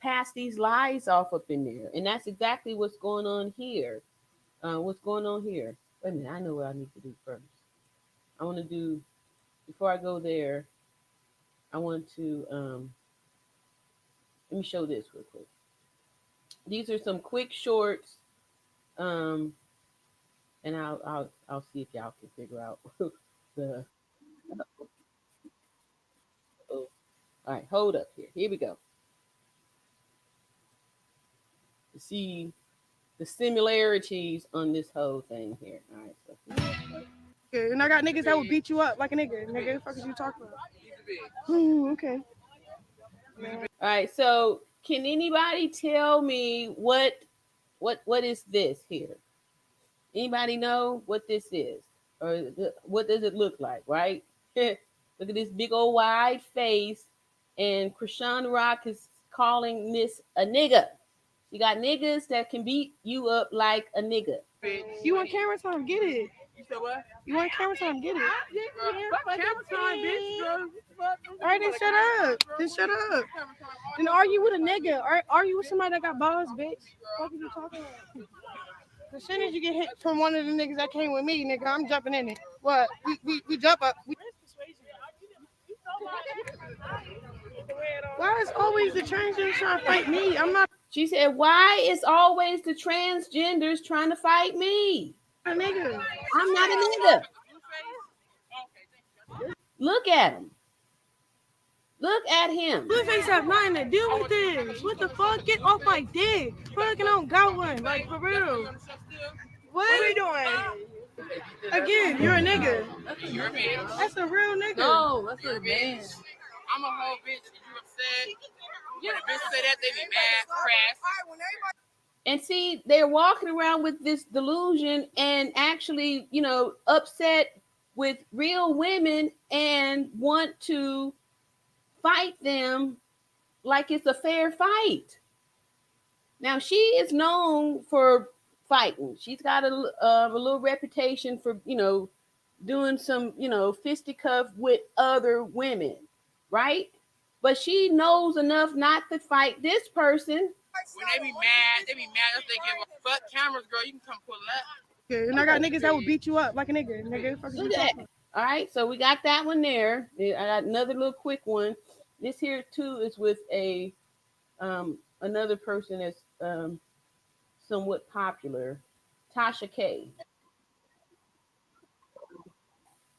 pass these lies off up in there. And that's exactly what's going on here. What's going on here? Wait a minute, I know what I need to do first. I want to do, before I go there, I want to, let me show this real quick. These are some quick shorts, and I'll see if y'all can figure out the. Oh, all right, hold up here. Here we go. To see the similarities on this whole thing here. All right, so. Okay, and I got niggas that will beat you up like a nigga. Nigga, what the fuck is you talking about? Okay. All right, so can anybody tell me what is this here? Anybody know what this is? Or what does it look like, right? Look at this big old wide face, and Krishan Rock is calling this a nigga. You got niggas that can beat you up like a nigga. You want camera time? Get it. You said what? You want camera time? Get it. Camera time, bitch. All right, then shut up. Then shut up. Then argue with a nigga. Argue with somebody that got balls, bitch. What are you talking about? As soon as you get hit from one of the niggas that came with me, nigga, I'm jumping in it. What? We jump up. Why is always the transgenders trying to fight me? I'm not. She said, why is always the transgenders trying to fight me? A nigga. I'm not a nigga. Look at him. Look at him. Blueface have nothing to do with this. What the fuck? Get off my dick. Fucking don't got one. Like, for real. What are we doing? Again, you're a nigga. You're a bitch. That's a real nigga. No, that's a man. I'm a whole bitch. You upset? When a bitch say that, they be mad, crass. And see, they're walking around with this delusion and actually, upset with real women and want to fight them like it's a fair fight. Now, she is known for fighting. She's got a little reputation for, doing some, fisticuff with other women, right? But she knows enough not to fight this person. When they be mad if they give a fuck. Cameras, girl, you can come pull up. Okay, and I got niggas that will beat you up like a nigga. Nigga, fuck you talking about? All right, so we got that one there. I got another little quick one. This here too is with a another person that's somewhat popular, Tasha K.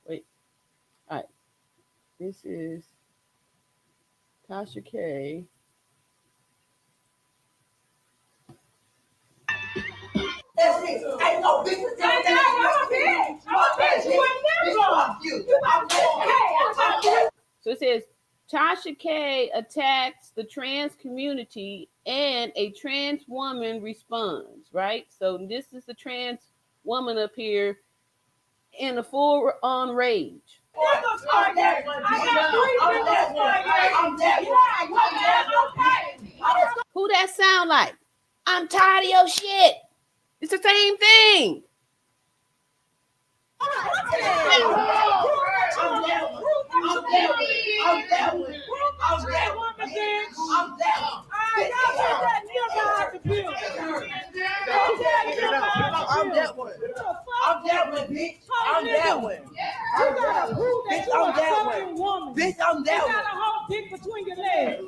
Wait, all right. This is Tasha K. That's it. Ain't no bitch. So it says Tasha K attacks the trans community and a trans woman responds, right? So this is the trans woman up here in a full-on rage. Who that sound like? I'm tired of your shit. It's the same thing. Bitch, I'm that one. Bitch, I'm that one. You got a whole dick between your legs.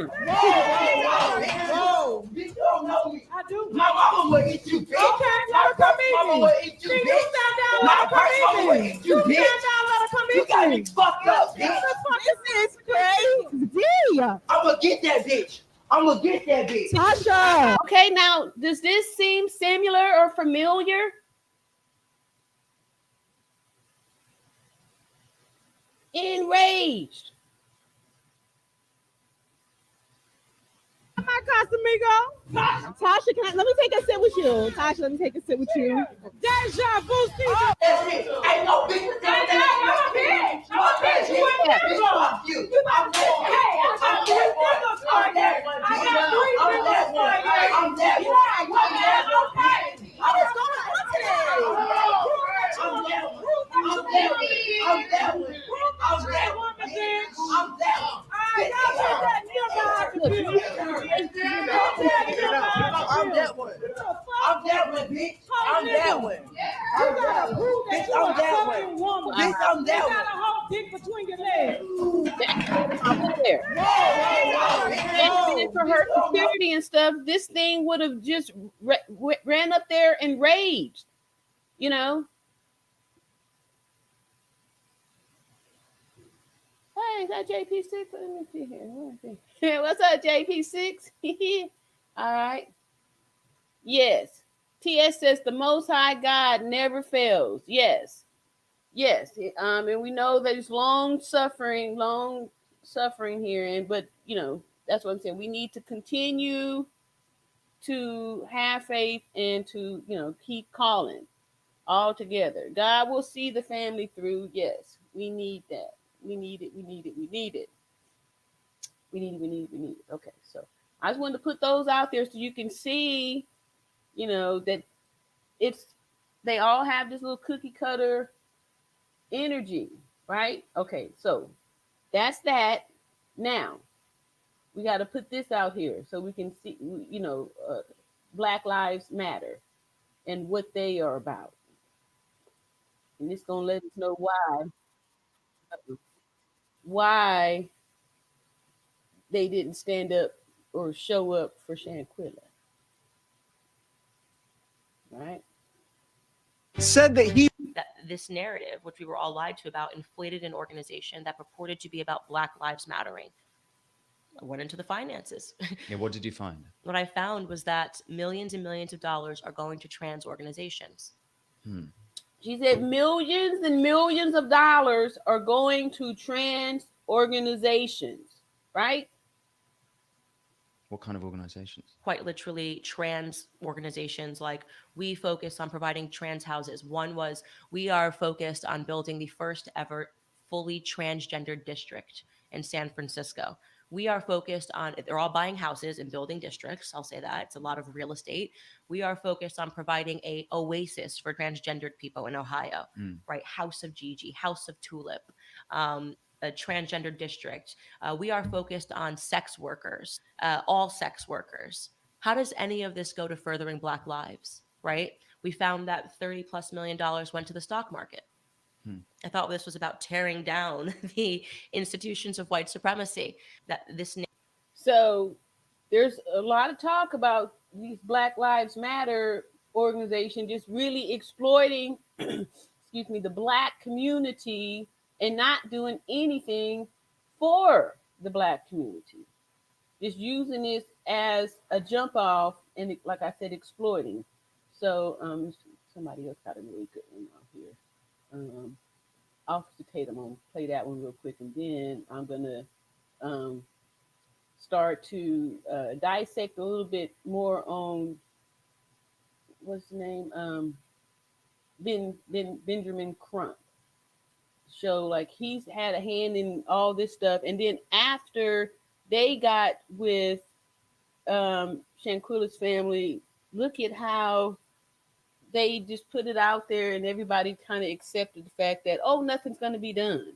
Whoa, bitch, you don't know me. I do. My mama will eat you, bitch. Okay, let her come eat me. Will eat you, bitch. Stand down, let her come eat me. You stand down, let her come eat me. You got me fucked up, bitch. This is crazy. I'ma get that bitch. Tasha. Okay, now does this seem similar or familiar? Enraged. My Casamigo. Tasha, let me take a sit with you. Tasha, let me take a sit with you. Deja vu, Ain't no bitch. I'm a bitch. You ain't never fuck you. I'm For her security and stuff, this thing would have just ran up there and raged, you know. Hey, is that JP6? Let me see here. What's up, JP6? All right. Yes. TS says the Most High God never fails. Yes. And we know there's long suffering here, but you know, that's what I'm saying. We need to continue to have faith and to, you know, keep calling all together. God will see the family through. Yes, we need that. We need it. Okay, so I just wanted to put those out there so you can see, you know, that they all have this little cookie cutter energy, right? Okay, so that's that. Now we got to put this out here so we can see, you know, Black Lives Matter and what they are about, and it's gonna let us know why they didn't stand up or show up for Shanquella, right? Said that this narrative, which we were all lied to about, inflated an organization that purported to be about Black Lives Mattering. I went into the finances. Yeah, what did you find? What I found was that millions and millions of dollars are going to trans organizations. She said millions and millions of dollars are going to trans organizations, right? What kind of organizations? Quite literally trans organizations. Like, we focus on providing trans houses. One was, we are focused on building the first ever fully transgender district in San Francisco. We are focused on, they're all buying houses and building districts. I'll say that. It's a lot of real estate. We are focused on providing a oasis for transgendered people in Ohio, right? House of Gigi, House of Tulip, a transgender district. We are focused on sex workers, all sex workers. How does any of this go to furthering Black lives, right? We found that $30+ million went to the stock market. I thought this was about tearing down the institutions of white supremacy. So there's a lot of talk about these Black Lives Matter organization just really exploiting, excuse me, the Black community and not doing anything for the Black community. Just using this as a jump off and, like I said, exploiting. So somebody else got a really good one out here. Officer Tatum, I'm gonna play that one real quick, and then I'm gonna start to dissect a little bit more on what's the name, Benjamin Crump. Show like he's had a hand in all this stuff, and then after they got with Shanquella's family, look at how they just put it out there, and everybody kind of accepted the fact that, oh, nothing's going to be done.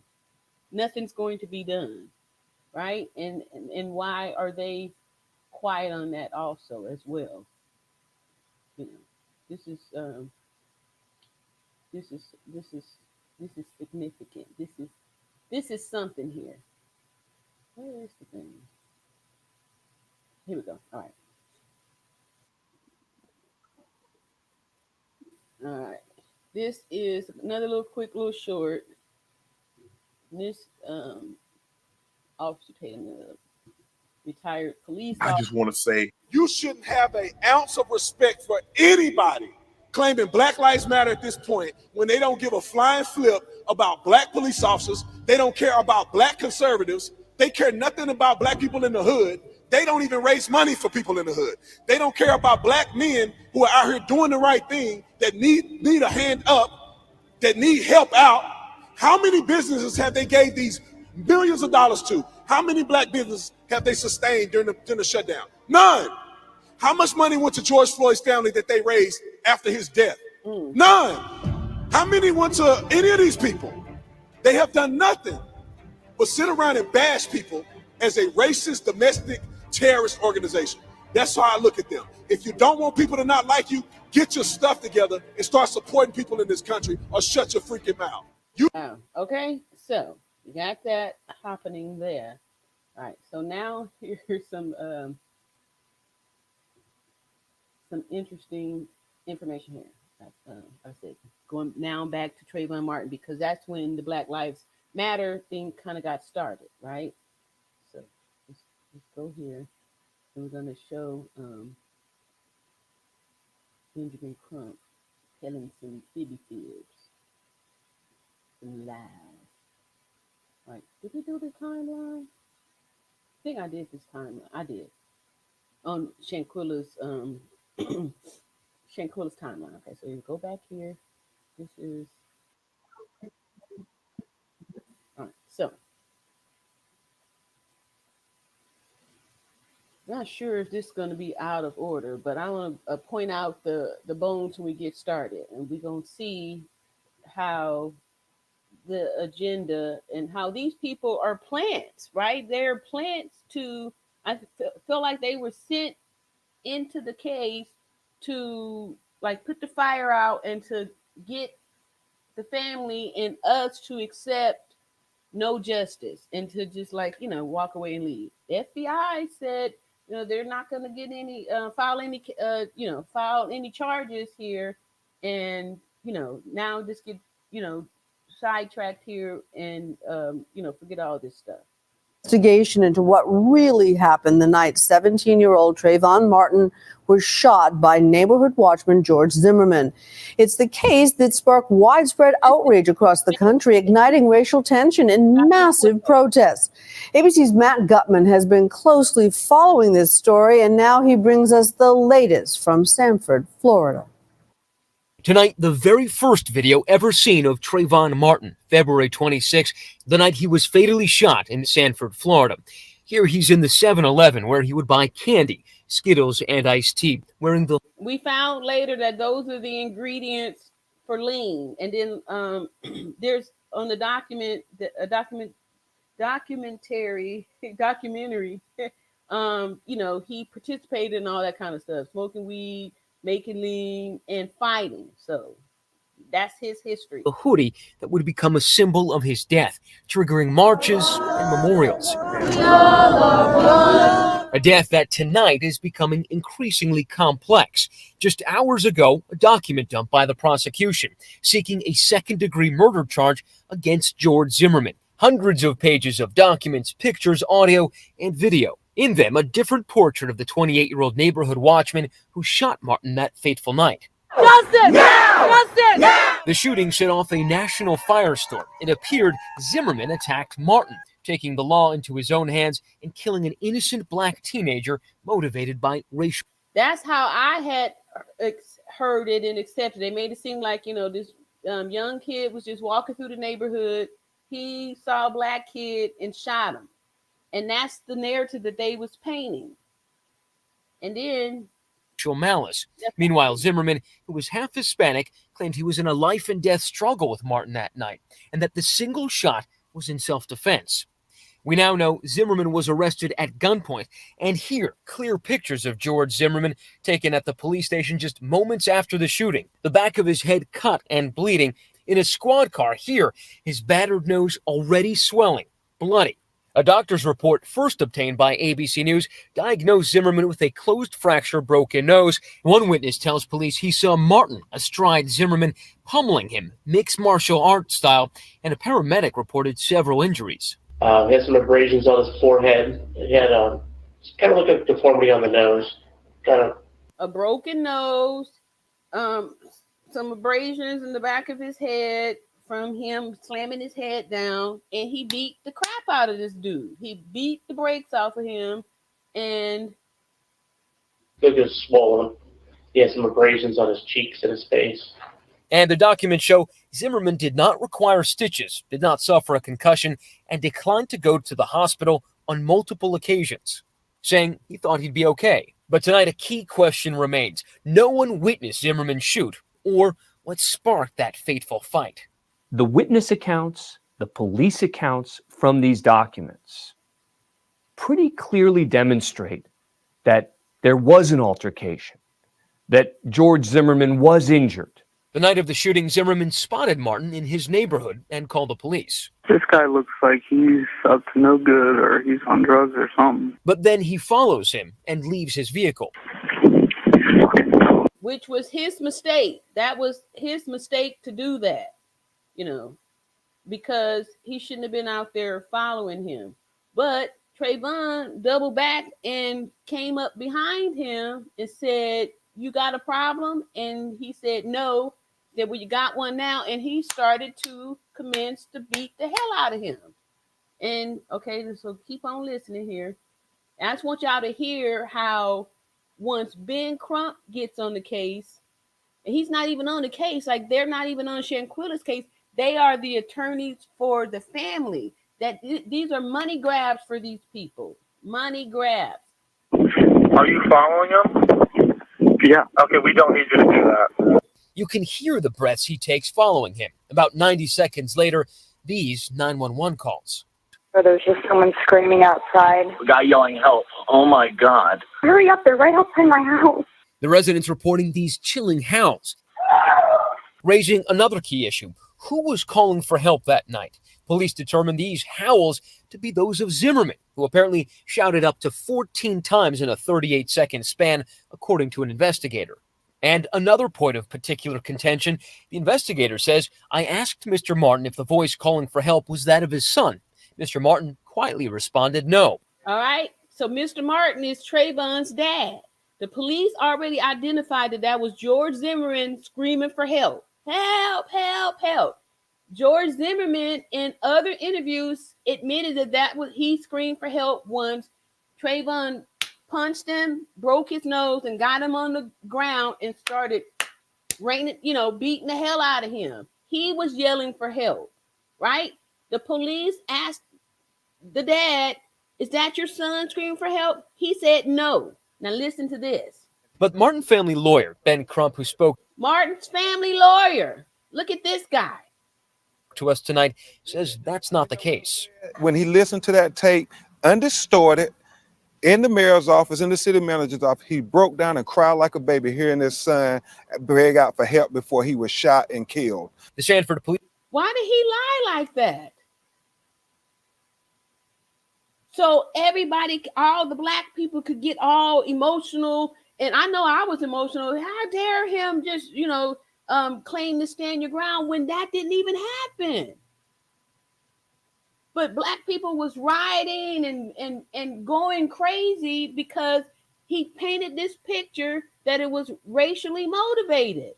Nothing's going to be done, right? And why are they quiet on that also as well? You know, this is significant. This is something here. Where is the thing? Here we go. All right. This is another quick little short. This Officer Tatum, retired police I officer. just want to say you shouldn't have an ounce of respect for anybody claiming Black Lives Matter at this point when they don't give a flying flip about black police officers. They don't care about black conservatives. They care nothing about black people in the hood. They don't even raise money for people in the hood. They don't care about black men who are out here doing the right thing, that need a hand up, that need help out. How many businesses have they gave these millions of dollars to? How many black businesses have they sustained during the shutdown? None. How much money went to George Floyd's family that they raised after his death? None. How many went to any of these people? They have done nothing but sit around and bash people as a racist, domestic, terrorist organization. That's how I look at them. If you don't want people to not like you, get your stuff together and start supporting people in this country, or shut your freaking mouth. Okay, so you got that happening there. All right, so now here's some interesting information here. I said, going now back to Trayvon Martin, because that's when the Black Lives Matter thing kind of got started, right? So let's go here. And we're going to show Benjamin Crump telling some fibby fibs and lies. All right, did we do the timeline? I think I did this timeline. I did on Shanquella's Shanquella's timeline. Okay, so you go back here. This is all right. So not sure if this is going to be out of order, but I want to point out the bones when we get started, and we're going to see how the agenda and how these people are plants, right? They're plants to, I feel like they were sent into the case to like put the fire out and to get the family and us to accept no justice and to just like, walk away and leave. The FBI said, they're not going to get any, file any charges here. And, now just get, sidetracked here and, forget all this stuff. Investigation into what really happened the night 17-year-old Trayvon Martin was shot by neighborhood watchman George Zimmerman. It's the case that sparked widespread outrage across the country, igniting racial tension and massive protests. ABC's Matt Gutman has been closely following this story, and now he brings us the latest from Sanford, Florida. Tonight, the very first video ever seen of Trayvon Martin, February 26, the night he was fatally shot in Sanford, Florida. Here he's in the 7-Eleven where he would buy candy, Skittles, and iced tea, wearing the... We found later that those are the ingredients for lean. And then there's on the documentary, he participated in all that kind of stuff, smoking weed, making lean, and fighting. So that's his history. A hoodie that would become a symbol of his death, triggering marches and memorials. A death that tonight is becoming increasingly complex. Just hours ago, a document dumped by the prosecution seeking a second-degree murder charge against George Zimmerman. Hundreds of pages of documents, pictures, audio, and video. In them, a different portrait of the 28-year-old neighborhood watchman who shot Martin that fateful night. Justice! Now! Justice! Now! The shooting set off a national firestorm. It appeared Zimmerman attacked Martin, taking the law into his own hands and killing an innocent black teenager motivated by racial... That's how I had heard it and accepted it. They made it seem like, this young kid was just walking through the neighborhood. He saw a black kid and shot him. And that's the narrative that they was painting. And then... malice. Meanwhile, Zimmerman, who was half Hispanic, claimed he was in a life and death struggle with Martin that night, and that the single shot was in self-defense. We now know Zimmerman was arrested at gunpoint, and here, clear pictures of George Zimmerman taken at the police station just moments after the shooting. The back of his head cut and bleeding. In a squad car here, his battered nose already swelling, bloody. A doctor's report first obtained by ABC News diagnosed Zimmerman with a closed fracture, broken nose. One witness tells police he saw Martin astride Zimmerman, pummeling him, mixed martial arts style, and a paramedic reported several injuries. He had some abrasions on his forehead. He had kind of like a deformity on the nose, kind of a broken nose, some abrasions in the back of his head from him slamming his head down, and he beat the crap out of this dude. He beat the brakes off of him, and it was swollen. He had some abrasions on his cheeks and his face. And the documents show Zimmerman did not require stitches, did not suffer a concussion, and declined to go to the hospital on multiple occasions, saying he thought he'd be okay. But tonight, a key question remains. No one witnessed Zimmerman shoot, or what sparked that fateful fight. The witness accounts, the police accounts from these documents pretty clearly demonstrate that there was an altercation, that George Zimmerman was injured. The night of the shooting, Zimmerman spotted Martin in his neighborhood and called the police. This guy looks like he's up to no good, or he's on drugs or something. But then he follows him and leaves his vehicle. Which was his mistake. That was his mistake to do that. Because he shouldn't have been out there following him. But Trayvon doubled back and came up behind him and said, "You got a problem?" And he said, "No." Said, "Well, you got one now." And he started to commence to beat the hell out of him. And okay, so keep on listening here. I just want y'all to hear how once Ben Crump gets on the case, and he's not even on the case, like they're not even on Shanquella's case. They are the attorneys for the family. That these are money grabs for these people. Money grabs. Are you following him? Yeah. Okay, we don't need you to do that. You can hear the breaths he takes following him. About 90 seconds later, these 911 calls. There was just someone screaming outside. A guy yelling help. Oh my God. Hurry up, they're right outside my house. The residents reporting these chilling howls, raising another key issue. Who was calling for help that night? Police determined these howls to be those of Zimmerman, who apparently shouted up to 14 times in a 38-second span, according to an investigator. And another point of particular contention, the investigator says, "I asked Mr. Martin if the voice calling for help was that of his son. Mr. Martin quietly responded no." All right, so Mr. Martin is Trayvon's dad. The police already identified that was George Zimmerman screaming for help. Help, help, help. George Zimmerman in other interviews admitted that was he screamed for help once Trayvon punched him, broke his nose, and got him on the ground and started beating the hell out of him. He was yelling for help, right? The police asked the dad, "Is that your son screaming for help?" He said no. Now listen to this. But Martin family lawyer Ben Crump, who spoke Martin's family lawyer, look at this guy, to us tonight, says that's not the case. When he listened to that tape, undistorted, in the mayor's office, in the city manager's office, he broke down and cried like a baby hearing his son beg out for help before he was shot and killed. The Shanford police. Why did he lie like that? So everybody, all the black people could get all emotional. And I know I was emotional. How dare him just, claim to stand your ground when that didn't even happen? But black people was rioting and going crazy because he painted this picture that it was racially motivated.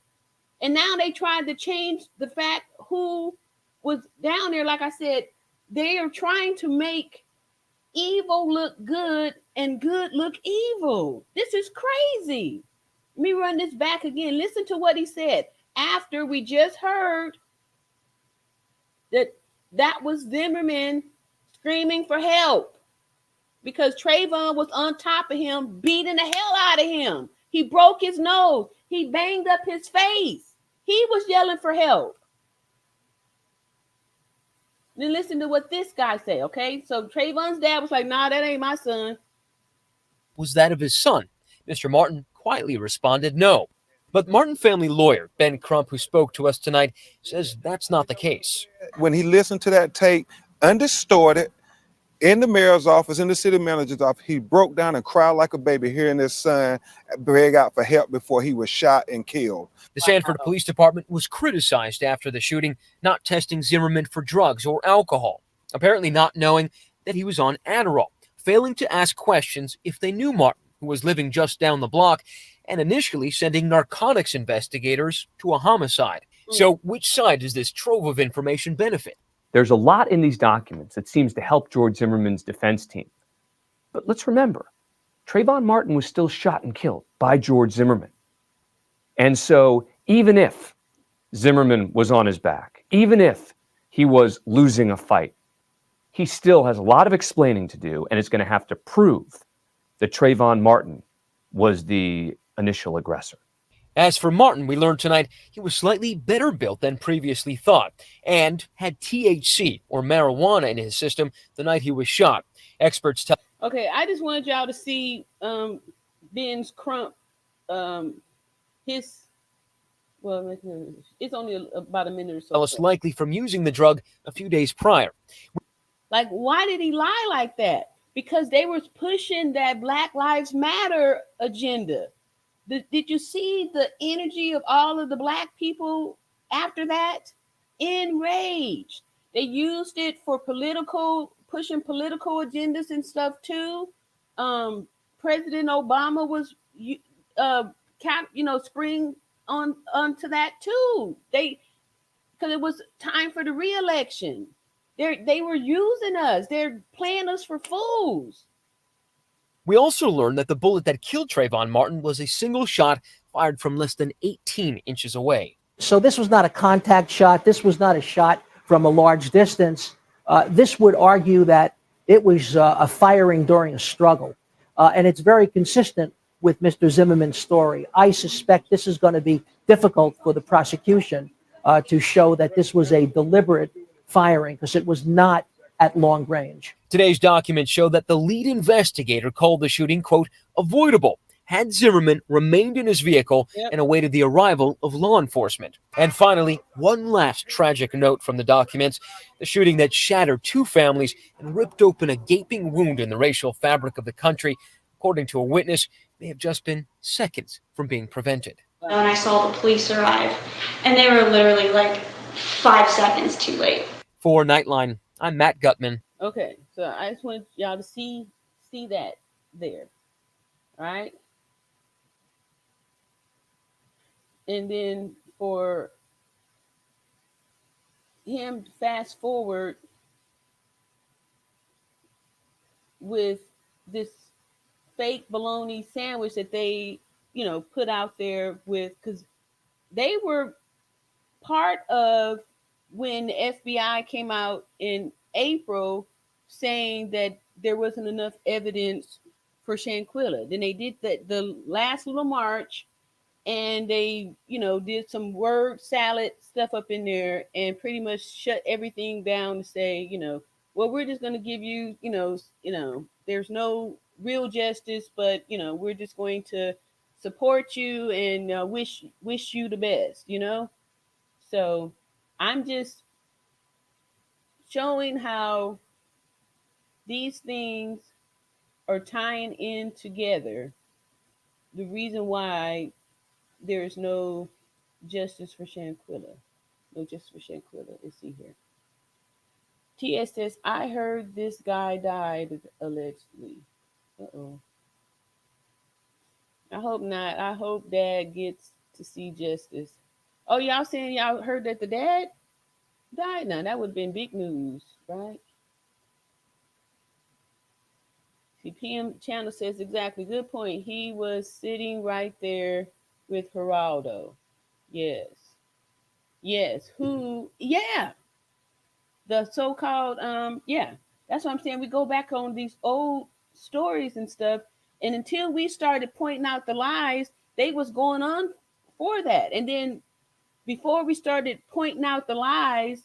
And now they tried to change the fact who was down there. Like I said, they are trying to make evil look good and good look evil. This is crazy. Let me run this back again. Listen to what he said after we just heard that was Zimmerman screaming for help because Trayvon was on top of him, beating the hell out of him. He broke his nose. He banged up his face. He was yelling for help. Then listen to what this guy said, okay? So Trayvon's dad was like, "Nah, that ain't my son." Was that of his son? Mr. Martin quietly responded no. But Martin family lawyer Ben Crump, who spoke to us tonight, says that's not the case. When he listened to that tape, undistorted, in the mayor's office, in the city manager's office. He broke down and cried like a baby hearing his son beg out for help before he was shot and killed. The Sanford Police Department was criticized after the shooting, not testing Zimmerman for drugs or alcohol, apparently not knowing that he was on Adderall, failing to ask questions if they knew Martin, who was living just down the block, and initially sending narcotics investigators to a homicide. So which side does this trove of information benefit? There's a lot in these documents that seems to help George Zimmerman's defense team. But let's remember, Trayvon Martin was still shot and killed by George Zimmerman. And so even if Zimmerman was on his back, even if he was losing a fight, he still has a lot of explaining to do, and is going to have to prove that Trayvon Martin was the initial aggressor. As for Martin, we learned tonight he was slightly better built than previously thought and had THC, or marijuana, in his system the night he was shot. Experts tell. Okay, I just wanted y'all to see Ben's Crump, his, well, it's only about a minute or so. Most likely from using the drug a few days prior. Like, why did he lie like that? Because they were pushing that Black Lives Matter agenda. Did you see the energy of all of the Black people after that? Enraged. They used it for pushing political agendas and stuff too. President Obama was, spring onto that too. Because it was time for the re-election. They were using us. They're playing us for fools. We also learned that the bullet that killed Trayvon Martin was a single shot fired from less than 18 inches away. So this was not a contact shot. This was not a shot from a large distance. This would argue that it was a firing during a struggle. And it's very consistent with Mr. Zimmerman's story. I suspect this is going to be difficult for the prosecution to show that this was a deliberate firing, because it was not at long range. Today's documents show that the lead investigator called the shooting, quote, avoidable, had Zimmerman remained in his vehicle and awaited the arrival of law enforcement. And finally, one last tragic note from the documents: the shooting that shattered two families and ripped open a gaping wound in the racial fabric of the country, according to a witness, may have just been seconds from being prevented. When I saw the police arrive, and they were literally like 5 seconds too late. For Nightline, I'm Matt Gutman. Okay, so I just want y'all to see that there, all right? And then for him to fast forward with this fake bologna sandwich that they, put out there with, because they were part of when the FBI came out in April saying that there wasn't enough evidence for Shanquella. Then they did the last little march, and they, did some word salad stuff up in there and pretty much shut everything down to say, well, we're just going to give you, there's no real justice, but, we're just going to support you and wish you the best, So I'm just showing how these things are tying in together. The reason why there's no justice for Shanquella. No justice for Shanquella. Let's see here. TS says, I heard this guy died allegedly. Uh-oh. I hope not. I hope Dad gets to see justice. Oh, y'all saying y'all heard that the dad died? Now, that would have been big news, right? See, PM Channel says exactly. Good point. He was sitting right there with Geraldo. Yes. Yes. Who? Yeah. The so-called, yeah. That's what I'm saying. We go back on these old stories and stuff. And until we started pointing out the lies, they was going on for that. And then before we started pointing out the lies,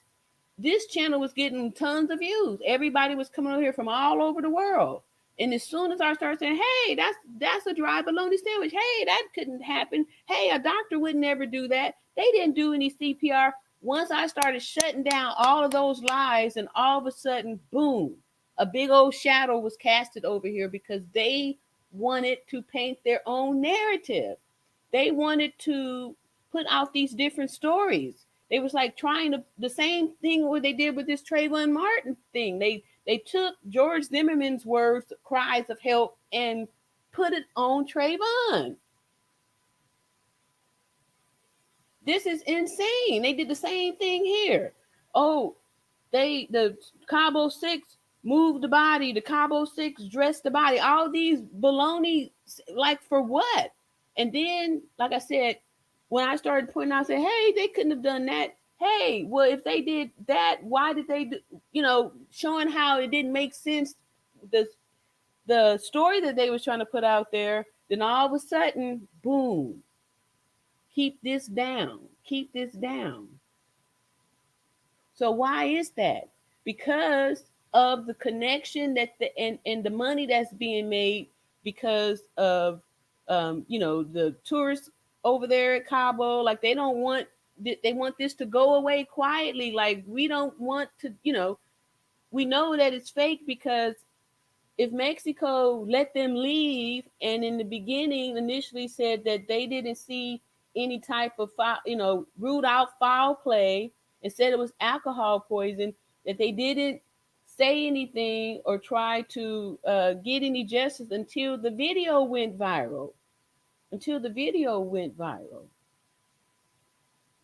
this channel was getting tons of views. Everybody was coming over here from all over the world. And as soon as I started saying, hey, that's a dry bologna sandwich. Hey, that couldn't happen. Hey, a doctor would never do that. They didn't do any CPR. Once I started shutting down all of those lies, and all of a sudden, boom, a big old shadow was casted over here because they wanted to paint their own narrative. They wanted to put out these different stories. They was like trying to the same thing what they did with this Trayvon Martin thing. They took George Zimmerman's words, cries of help, and put it on Trayvon. This is insane. They did the same thing here. Oh, the Cabo Six moved the body, the Cabo Six dressed the body, all these baloney, like for what? And then, like I said, when I started pointing out, I said, hey, they couldn't have done that. Hey, well, if they did that, why did they do, showing how it didn't make sense, the story that they was trying to put out there, then all of a sudden, boom, keep this down, keep this down. So why is that? Because of the connection that and the money that's being made because of the tourists over there at Cabo. Like they want this to go away quietly. Like we don't want to, we know that it's fake because if Mexico let them leave and in the beginning initially said that they didn't see any type of ruled out foul play and said it was alcohol poison, that they didn't say anything or try to get any justice until the video went viral.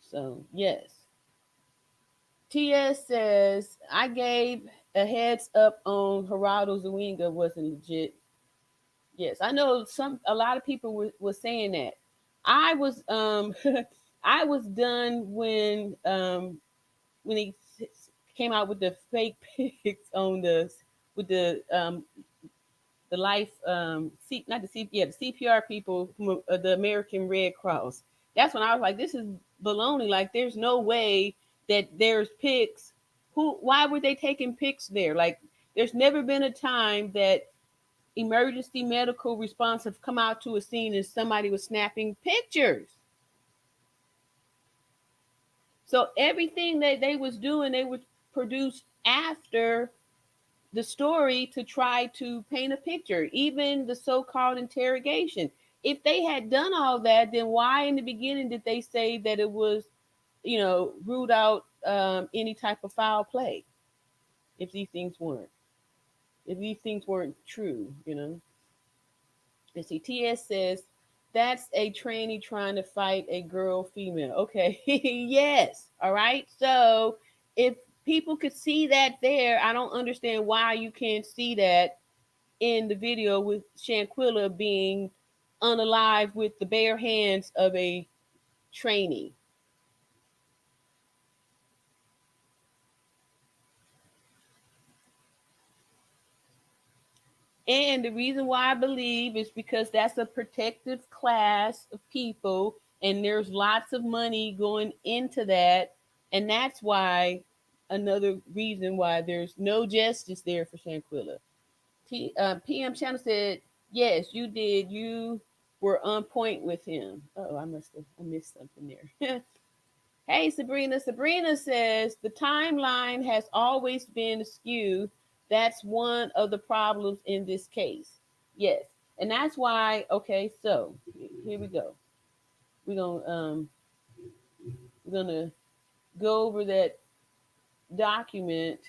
So yes. TS says, I gave a heads up on Geraldo Zúñiga wasn't legit. Yes, I know a lot of people were saying that. I was I was done when he came out with the fake pics on the life not the CPR people from the American Red Cross. That's when I was like, this is baloney. Like there's no way that there's pics. Why were they taking pics there? Like there's never been a time that emergency medical response have come out to a scene and somebody was snapping pictures. So everything that they was doing, they would produce after the story to try to paint a picture, even the so-called interrogation. If they had done all that, then why in the beginning did they say that it was, ruled out any type of foul play? If these things weren't true, Let's see, TS says, that's a trainee trying to fight a girl female. Okay, yes, all right. So if people could see that there, I don't understand why you can't see that in the video with Shanquella being unalive with the bare hands of a trainee. And the reason why I believe is because that's a protective class of people, and there's lots of money going into that. And that's why another reason why there's no justice there for Shanquella. PM Channel said, yes, you did. You were on point with him. Oh, I missed something there. Hey, Sabrina. Sabrina says the timeline has always been askew. That's one of the problems in this case. Yes. And that's why, okay, so here we go. We're gonna go over that document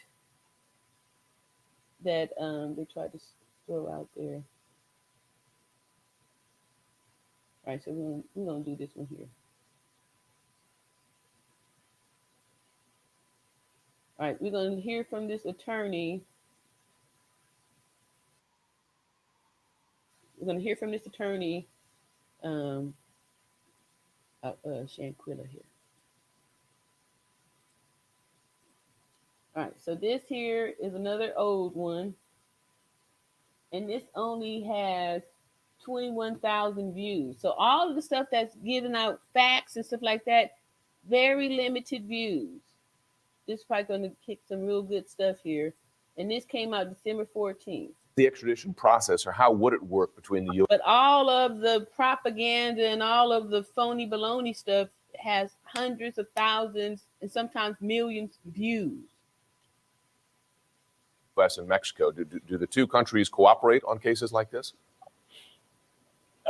that they tried to throw out there. All right, so we're gonna do this one here. All right, we're gonna hear from this attorney. We're gonna hear from this attorney, Shanquella here. All right, so this here is another old one, and this only has 21,000 views. So all of the stuff that's giving out facts and stuff like that, very limited views. This is probably going to kick some real good stuff here. And this came out December 14th. The extradition process, or how would it work between the U.S. But all of the propaganda and all of the phony baloney stuff has hundreds of thousands and sometimes millions of views. U.S. and Mexico. Do the two countries cooperate on cases like this?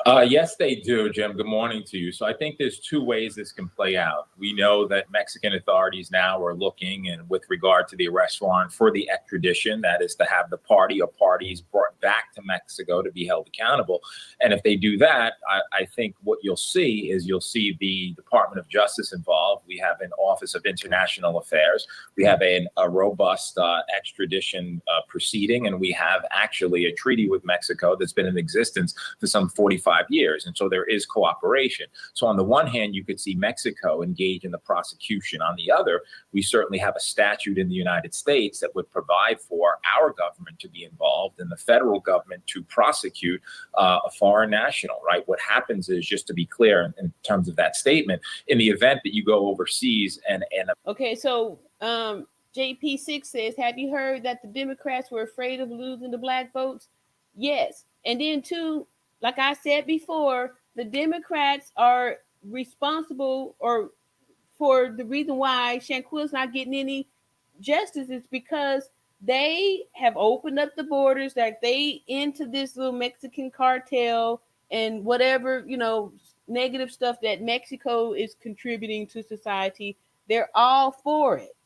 Yes, they do, Jim. Good morning to you. So I think there's two ways this can play out. We know that Mexican authorities now are looking, and with regard to the arrest warrant for the extradition, that is to have the party or parties brought back to Mexico to be held accountable. And if they do that, I think what you'll see is the Department of Justice involved. We have an Office of International Affairs. We have a robust extradition proceeding, and we have actually a treaty with Mexico that's been in existence for some 45 years. And so there is cooperation. So on the one hand, you could see Mexico engage in the prosecution. On the other, we certainly have a statute in the United States that would provide for our government to be involved and the federal government to prosecute a foreign national, right? What happens is, just to be clear in terms of that statement, in the event that you go overseas and Okay, so JP6 says, have you heard that the Democrats were afraid of losing the black votes? Yes. And then too, like I said before, the Democrats are responsible for the reason why Shanquella's not getting any justice is because they have opened up the borders, that they into this little Mexican cartel and whatever, negative stuff that Mexico is contributing to society. They're all for it.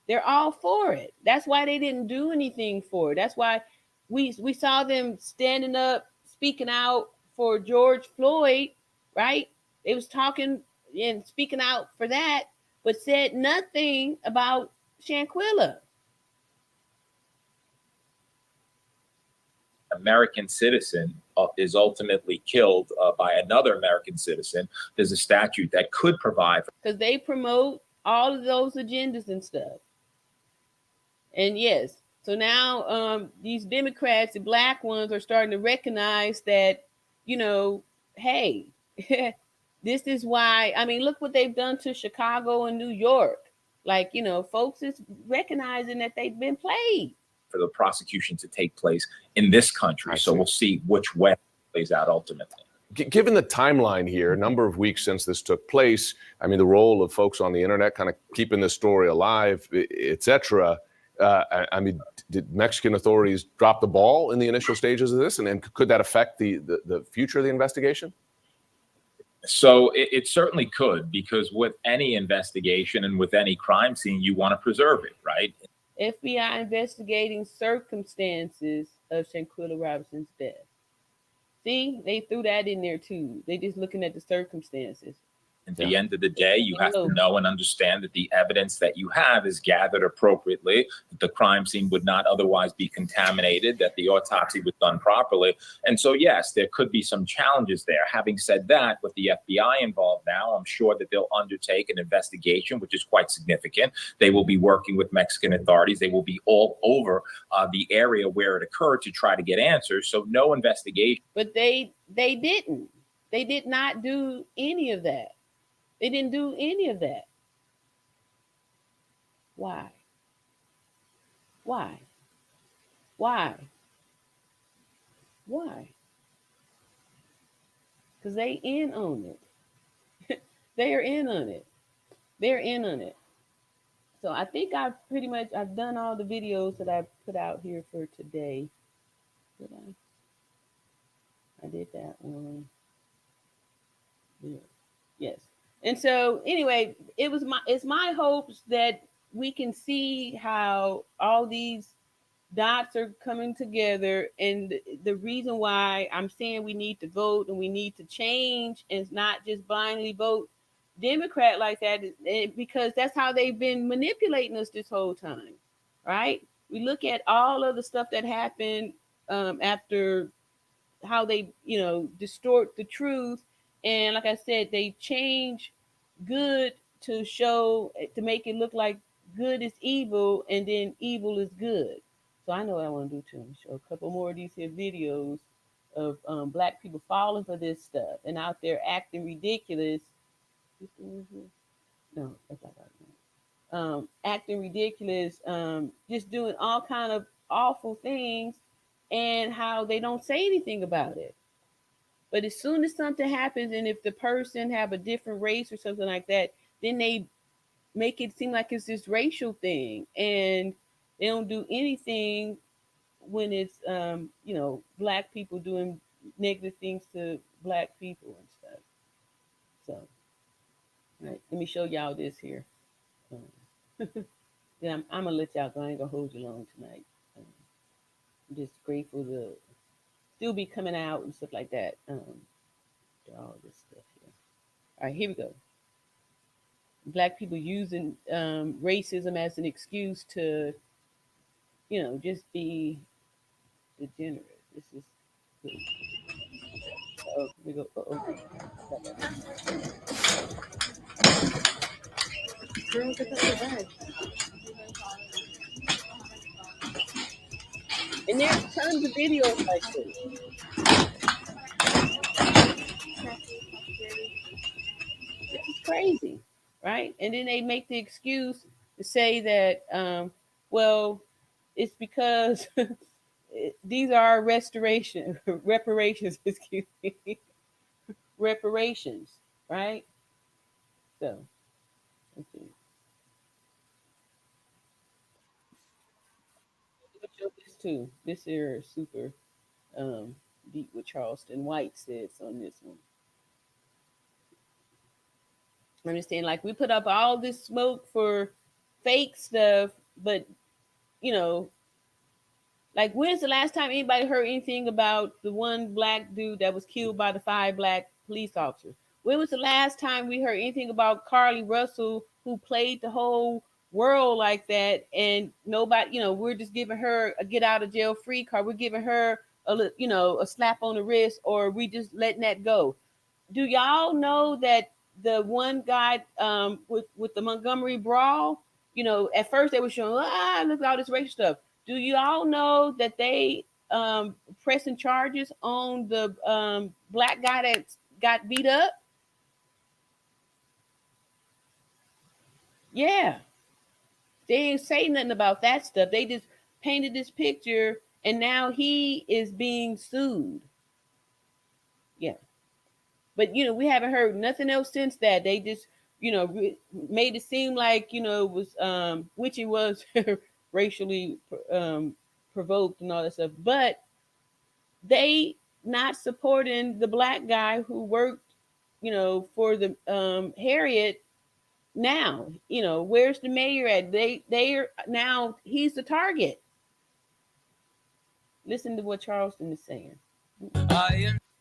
They're all for it. That's why they didn't do anything for it. That's why we saw them standing up, speaking out for George Floyd, right? They was talking and speaking out for that, but said nothing about Shanquella. American citizen is ultimately killed by another American citizen, there's a statute that could provide for. Because they promote all of those agendas and stuff. And yes, so now these Democrats, the black ones, are starting to recognize that, hey, this is why. I mean, look what they've done to Chicago and New York. Like, folks is recognizing that they've been played. For the prosecution to take place in this country. So we'll see which way it plays out ultimately. Given the timeline here, a number of weeks since this took place, I mean, the role of folks on the internet kind of keeping this story alive, et cetera. I mean, did Mexican authorities drop the ball in the initial stages of this? And could that affect the future of the investigation? So it certainly could, because with any investigation and with any crime scene, you want to preserve it, right? FBI investigating circumstances of Shanquella Robinson's death. See, they threw that in there too. They just looking at the circumstances. At the end of the day, you have to know and understand that the evidence that you have is gathered appropriately, that the crime scene would not otherwise be contaminated, that the autopsy was done properly. And so, yes, there could be some challenges there. Having said that, with the FBI involved now, I'm sure that they'll undertake an investigation, which is quite significant. They will be working with Mexican authorities. They will be all over the area where it occurred to try to get answers. So no investigation. But they didn't. They did not do any of that. They didn't do any of that. Why? Why? Why? Why? Because they in on it. They are in on it. They're in on it. So I think I've done all the videos that I put out here for today. Did I? I did that one. Yeah. Yes. And so anyway, it's my hopes that we can see how all these dots are coming together, and the reason why I'm saying we need to vote and we need to change and not just blindly vote Democrat like that, because that's how they've been manipulating us this whole time, right? We look at all of the stuff that happened after, how they distort the truth. And like I said, they change good to make it look like good is evil, and then evil is good. So I know what I want to do too. Show a couple more of these here videos of black people falling for this stuff and out there acting ridiculous. No, that's not right. Acting ridiculous, just doing all kind of awful things, and how they don't say anything about it. But as soon as something happens, and if the person have a different race or something like that, then they make it seem like it's this racial thing. And They don't do anything when it's black people doing negative things to black people and stuff. So, right, let me show y'all this here. Yeah, I'm gonna let y'all go. I ain't gonna hold you long tonight. I'm just grateful to still be coming out and stuff like that. All this stuff here. All right, here we go. Black people using racism as an excuse to, just be degenerate. This is. Oh, here we go. Uh-oh. Girl, get that back. And there's tons of videos like this. This is crazy, right? And then they make the excuse to say that, well, it's because these are reparations, excuse me, reparations, right? So, let's see. Let's show this too. This here is super deep what Charleston White says on this one. Understand, like we put up all this smoke for fake stuff, but like when's the last time anybody heard anything about the one black dude that was killed by the 5 black police officers? When was the last time we heard anything about Carly Russell, who played the whole world like that, and nobody, we're just giving her a get out of jail free card. We're giving her a slap on the wrist, or we just letting that go. Do y'all know that the one guy with the Montgomery brawl, at first they were showing, look at all this racial stuff. Do you all know that they pressing charges on the black guy that got beat up? Yeah. They ain't say nothing about that stuff. They just painted this picture, and now he is being sued. Yeah. But, we haven't heard nothing else since that. They just, made it seem like, it was, which it was racially provoked and all that stuff. But they not supporting the black guy who worked, for the Harriet. Now, where's the mayor at? They're now, he's the target. Listen to what Charleston is saying.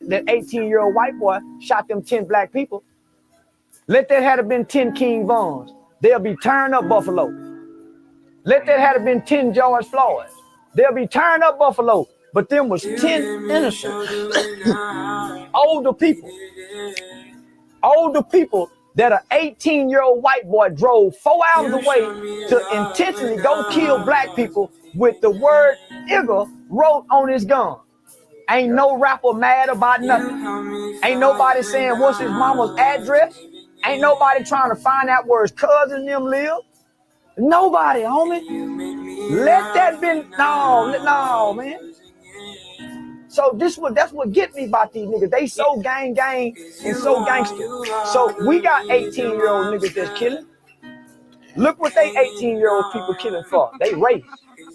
That 18-year-old white boy shot them 10 black people. Let that have been 10 King Vons. They'll be turned up Buffalo. Let that have been 10 George Floyds. They'll be turned up Buffalo. But them was 10 innocent older people. Older people that an 18-year-old white boy drove 4 hours away to intentionally go kill black people with the word "nigger" wrote on his gun. Ain't no rapper mad about nothing. Ain't nobody saying what's his mama's address. Ain't nobody trying to find out where his cousin them live. Nobody, homie. Let that be. No, man. So that's what get me about these niggas. They so gang and so gangster. So we got 18-year-old niggas that's killing. Look what they 18-year-old people killing for. They race.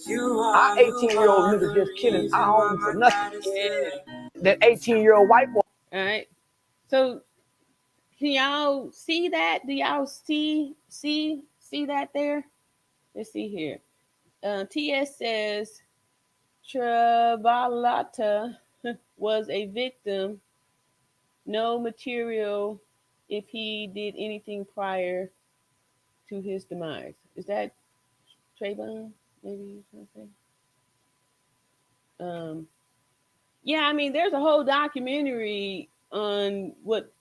Our 18-year-old niggas just killing our own for nothing. That 18-year-old white boy. All right. So can y'all see that? Do y'all see that there? Let's see here. TS says Travalata was a victim. No material if he did anything prior to his demise. Is that Trayvon? Maybe something. Yeah, I mean, there's a whole documentary on what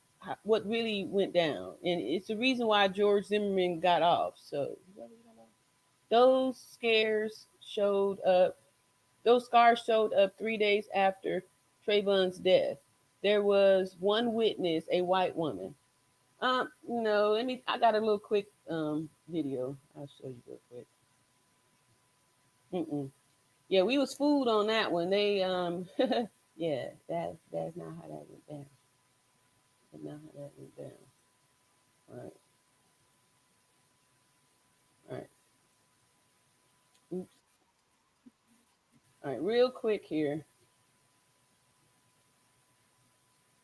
really went down, and it's the reason why George Zimmerman got off. So those scars showed up 3 days after Trayvon's death. There was one witness, a white woman. No, I got a little quick video. I'll show you real quick. Yeah, we was fooled on that one. They yeah, that's not how that went down. That's not how that went down. All right. All right. Oops. All right, real quick here.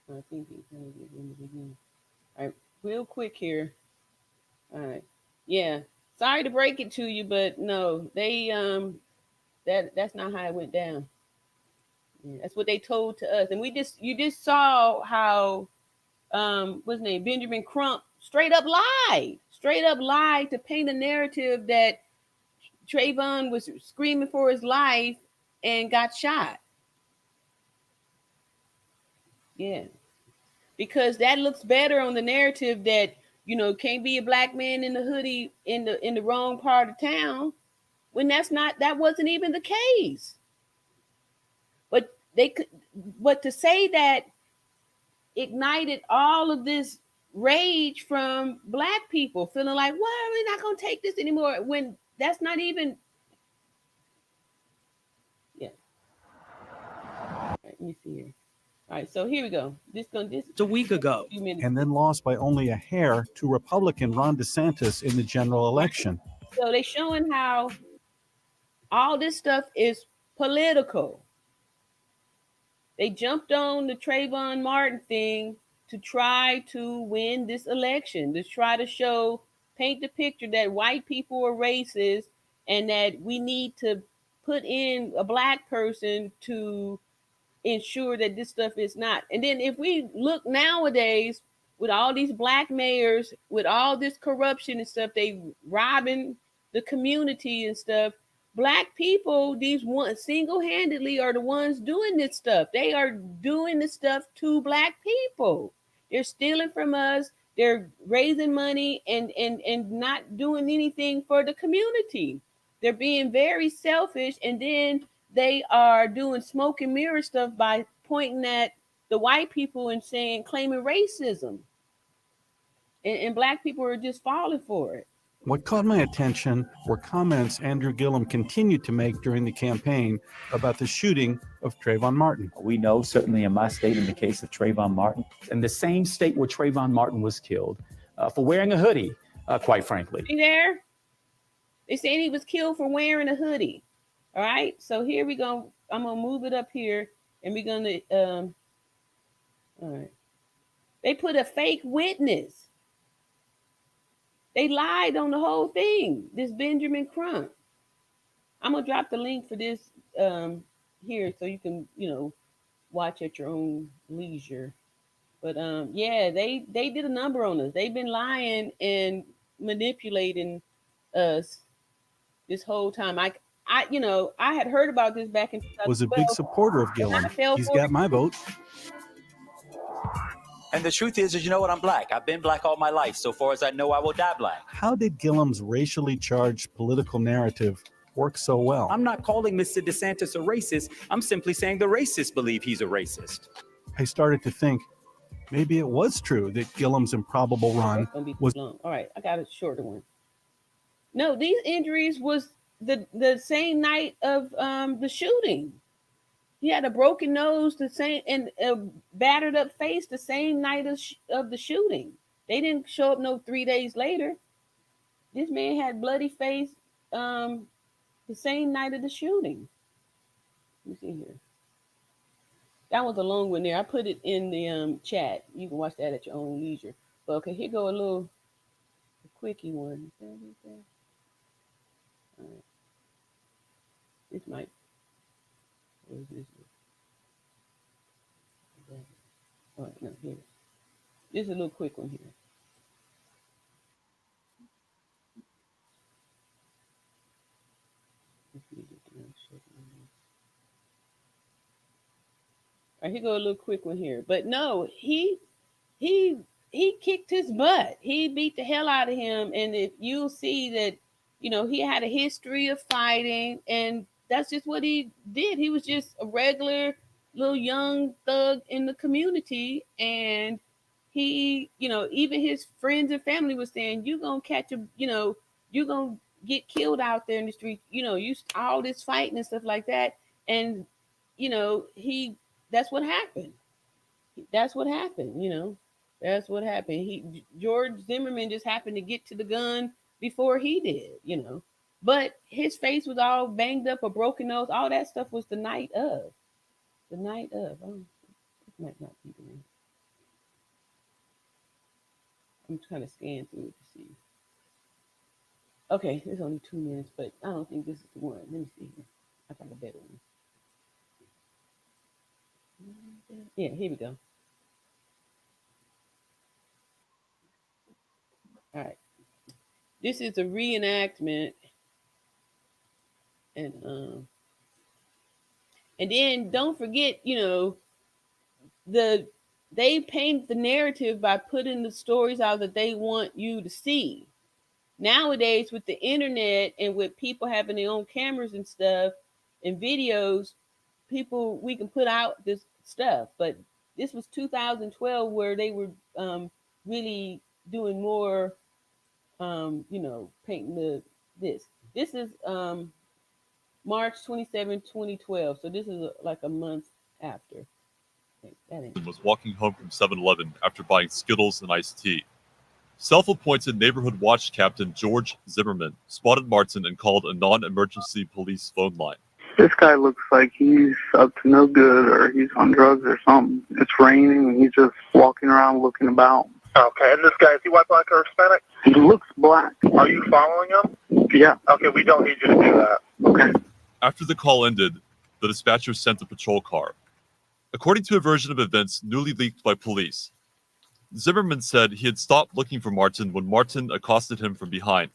I think he's going to get in the beginning. All right, real quick here. All right, yeah. Sorry to break it to you, but no, they that's not how it went down. Yeah, that's what they told to us, and you just saw how what's his name, Benjamin Crump, straight up lied to paint a narrative that Trayvon was screaming for his life and got shot. Yeah, because that looks better on the narrative that can't be a black man in the hoodie in the wrong part of town, when that wasn't even the case. But to say that ignited all of this rage from black people feeling like, well, we're not going to take this anymore, when that's not even. Yeah. All right, let me see here. All right, so here we go. This a week ago, and then lost by only a hair to Republican Ron DeSantis in the general election. So they're showing how all this stuff is political. They jumped on the Trayvon Martin thing to try to win this election, to try to paint the picture that white people are racist and that we need to put in a black person to ensure that this stuff is not. And then if we look nowadays with all these black mayors, with all this corruption and stuff, they robbing the community and stuff. Black people, these ones single-handedly are the ones doing this stuff. They are doing the stuff to black people. They're stealing from us. They're raising money and not doing anything for the community. They're being very selfish, and then they are doing smoke and mirror stuff by pointing at the white people and claiming racism. And black people are just falling for it. What caught my attention were comments Andrew Gillum continued to make during the campaign about the shooting of Trayvon Martin. We know, certainly in my state, in the case of Trayvon Martin, in the same state where Trayvon Martin was killed, for wearing a hoodie, quite frankly. See there? They saying he was killed for wearing a hoodie. All right, so here we go. I'm gonna move it up here, and we're gonna. All right. They put a fake witness. They lied on the whole thing. This Benjamin Crump. I'm gonna drop the link for this here, so you can watch at your own leisure. But yeah, they did a number on us. They've been lying and manipulating us this whole time. I had heard about this back in 2012. Was a big supporter of Gillum. He's got my vote. And the truth is, you know what? I'm black. I've been black all my life. So far as I know, I will die black. How did Gillum's racially charged political narrative work so well? I'm not calling Mr. DeSantis a racist. I'm simply saying the racists believe he's a racist. I started to think maybe it was true that Gillum's improbable run was. All right, I got a shorter one. No, these injuries was the same night of the shooting. He had a broken nose and a battered up face the same night of the shooting. They didn't show up no 3 days later. This man had bloody face the same night of the shooting. Let me see here. That was a long one there. I put it in the chat. You can watch that at your own leisure. But okay, here go a quickie one. All right. This might. What is this? All right, no, here. This is a little quick one here. All right, here go a little quick one here. But no, he kicked his butt. He beat the hell out of him. And if you'll see that, he had a history of fighting, and that's just what he did. He was just a regular little young thug in the community. And he, even his friends and family was saying, you're going to catch you're going to get killed out there in the street. You all this fighting and stuff like that. And, that's what happened. That's what happened, That's what happened. George Zimmerman just happened to get to the gun before he did, But his face was all banged up, a broken nose. All that stuff was the night of. The night of. Oh, it might not be the name. I'm trying to scan through it to see. Okay, it's only 2 minutes, but I don't think this is the one. Let me see here. I got a better one. Yeah, here we go. All right. This is a reenactment, and then don't forget, they paint the narrative by putting the stories out that they want you to see. Nowadays, with the internet and with people having their own cameras and stuff and videos, we can put out this stuff. But this was 2012 where they were really doing more, painting this. This is March 27, 2012. So this is like a month after. Was walking home from 7-Eleven after buying Skittles and iced tea. Self-appointed neighborhood watch captain George Zimmerman spotted Martin and called a non-emergency police phone line. This guy looks like he's up to no good or he's on drugs or something. It's raining and he's just walking around looking about. Okay, and this guy, is he white, black, or Hispanic? He looks black. Are you following him? Yeah. Okay, we don't need you to do that. Okay. After the call ended, the dispatcher sent a patrol car. According to a version of events newly leaked by police, Zimmerman said he had stopped looking for Martin when Martin accosted him from behind.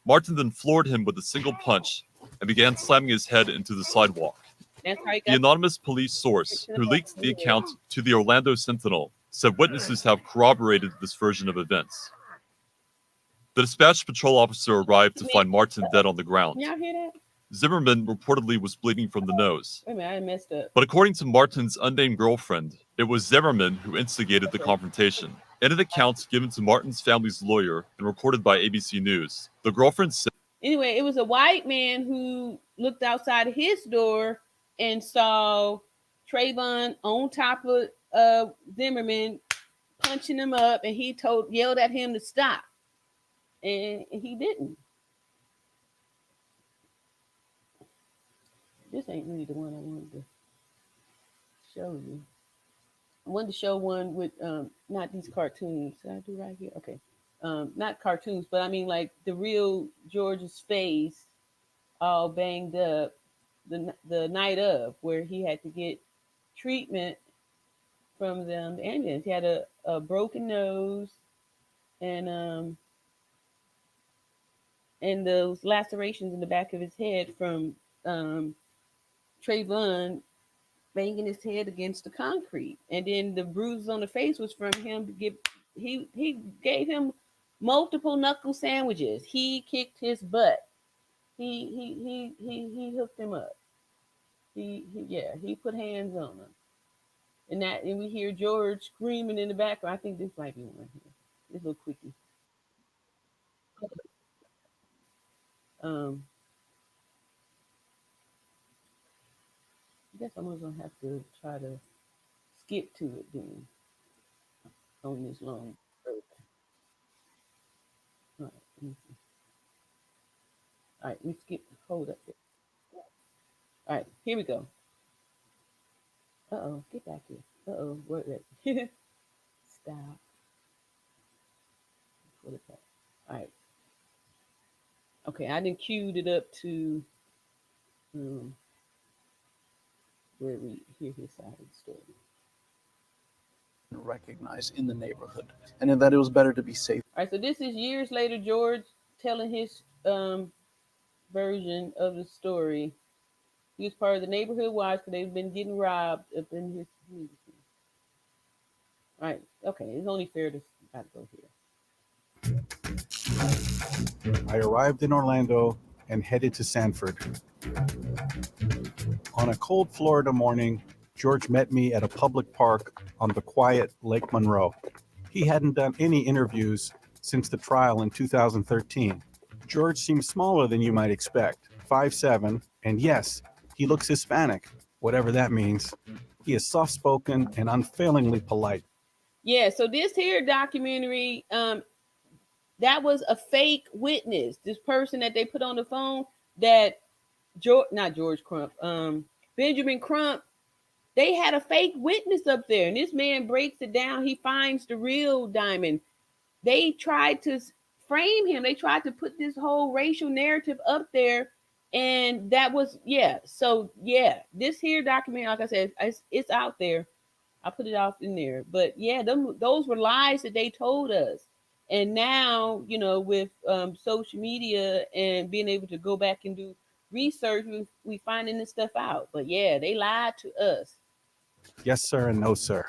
Martin then floored him with a single punch and began slamming his head into the sidewalk. That's how The anonymous police source who leaked the account to the Orlando Sentinel said witnesses have corroborated this version of events. The dispatched patrol officer arrived to find Martin dead on the ground. Y'all hear that? Zimmerman reportedly was bleeding from the nose. Wait a minute, I messed up. But according to Martin's unnamed girlfriend, it was Zimmerman who instigated the confrontation. In an account given to Martin's family's lawyer and reported by ABC News, the girlfriend said, Anyway, it was a white man who looked outside of his door and saw Trayvon on top of Zimmerman punching him up, and he yelled at him to stop, and he didn't. This ain't really the one I wanted to show you. I wanted to show one with not these cartoons. Did I do right here? Okay. Not cartoons, but I mean like the real George's face all banged up the night of, where he had to get treatment from the ambulance. He had a broken nose and those lacerations in the back of his head from Trayvon banging his head against the concrete, and then the bruises on the face was from him to give. He gave him multiple knuckle sandwiches. He kicked his butt. He hooked him up. He put hands on him. And we hear George screaming in the background. I think this might be one here. This little quickie. I guess I'm gonna have to try to skip to it then on this long. All right, let me see. All right, we skip. Hold up there. All right, here we go. Get back here. Where that? Stop. Put it back. All right. Okay, I didn't queued it up to where we hear his side of the story. Recognize in the neighborhood, and that it was better to be safe. All right, so this is years later, George telling his version of the story. He was part of the neighborhood watch because they've been getting robbed up in his community. All right, okay, it's only fair to go here. I arrived in Orlando and headed to Sanford. On a cold Florida morning, George met me at a public park on the quiet Lake Monroe. He hadn't done any interviews since the trial in 2013. George seems smaller than you might expect, 5'7", and yes, he looks Hispanic, whatever that means. He is soft-spoken and unfailingly polite. Yeah, so this here documentary, That was a fake witness. This person that they put on the phone, that not George Crump, Benjamin Crump, they had a fake witness up there, and this man breaks it down. He finds the real diamond. They tried to frame him. They tried to put this whole racial narrative up there, and that was So this here document, like I said, it's out there. I put it off in there, but those were lies that they told us. And now, with social media and being able to go back and do research, we finding this stuff out. But they lied to us. Yes, sir, and no, sir.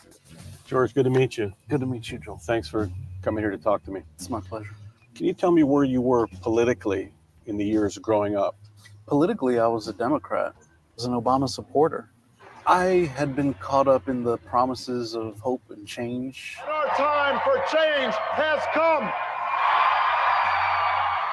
George, good to meet you. Good to meet you, Joel. Thanks for coming here to talk to me. It's my pleasure. Can you tell me where you were politically in the years growing up? Politically, I was a Democrat. I was an Obama supporter. I had been caught up in the promises of hope and change. Our time for change has come.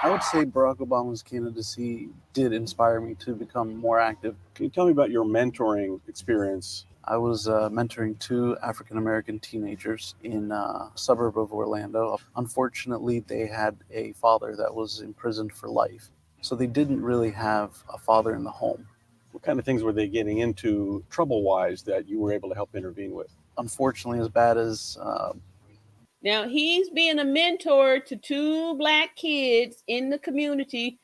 I would say Barack Obama's candidacy did inspire me to become more active. Can you tell me about your mentoring experience? I was mentoring 2 African-American teenagers in a suburb of Orlando. Unfortunately, they had a father that was imprisoned for life, so they didn't really have a father in the home. What kind of things were they getting into trouble-wise that you were able to help intervene with? Unfortunately, as bad as... Now, he's being a mentor to 2 Black kids in the community.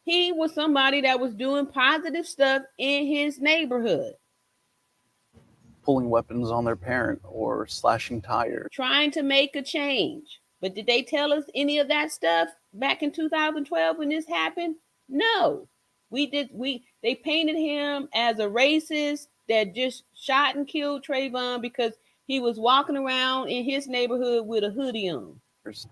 He was somebody that was doing positive stuff in his neighborhood. Pulling weapons on their parent or slashing tires. Trying to make a change. But did they tell us any of that stuff back in 2012 when this happened? No. They painted him as a racist that just shot and killed Trayvon because he was walking around in his neighborhood with a hoodie on.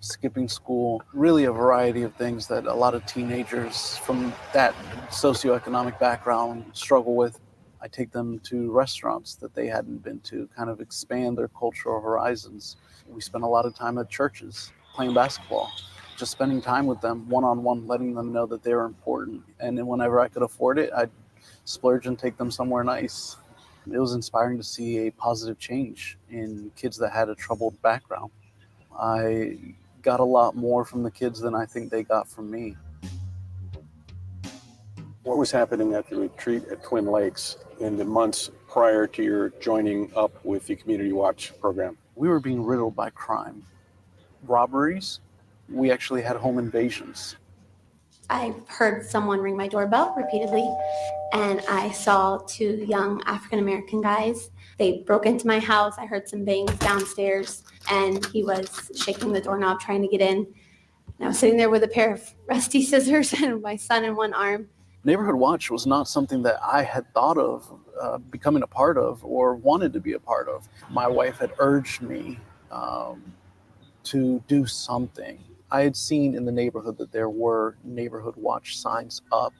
Skipping school, really a variety of things that a lot of teenagers from that socioeconomic background struggle with. I take them to restaurants that they hadn't been to, kind of expand their cultural horizons. We spend a lot of time at churches playing basketball, just spending time with them one-on-one, letting them know that they're important. And then whenever I could afford it, I'd splurge and take them somewhere nice. It was inspiring to see a positive change in kids that had a troubled background. I got a lot more from the kids than I think they got from me. What was happening at the retreat at Twin Lakes in the months prior to your joining up with the Community Watch program? We were being riddled by crime. Robberies. We actually had home invasions. I heard someone ring my doorbell repeatedly, and I saw 2 young African-American guys. They broke into my house. I heard some bangs downstairs, and he was shaking the doorknob trying to get in. And I was sitting there with a pair of rusty scissors and my son in one arm. Neighborhood Watch was not something that I had thought of becoming a part of or wanted to be a part of. My wife had urged me to do something. I had seen in the neighborhood that there were Neighborhood Watch signs up,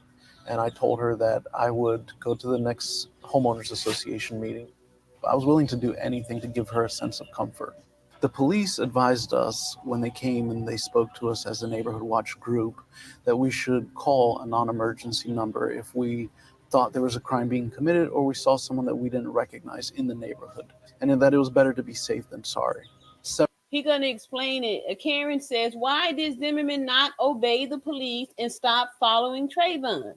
and I told her that I would go to the next homeowners association meeting. I was willing to do anything to give her a sense of comfort. The police advised us when they came and they spoke to us as a Neighborhood Watch group that we should call a non-emergency number if we thought there was a crime being committed or we saw someone that we didn't recognize in the neighborhood, and that it was better to be safe than sorry. He's going to explain it. Karen says, why did Zimmerman not obey the police and stop following Trayvon?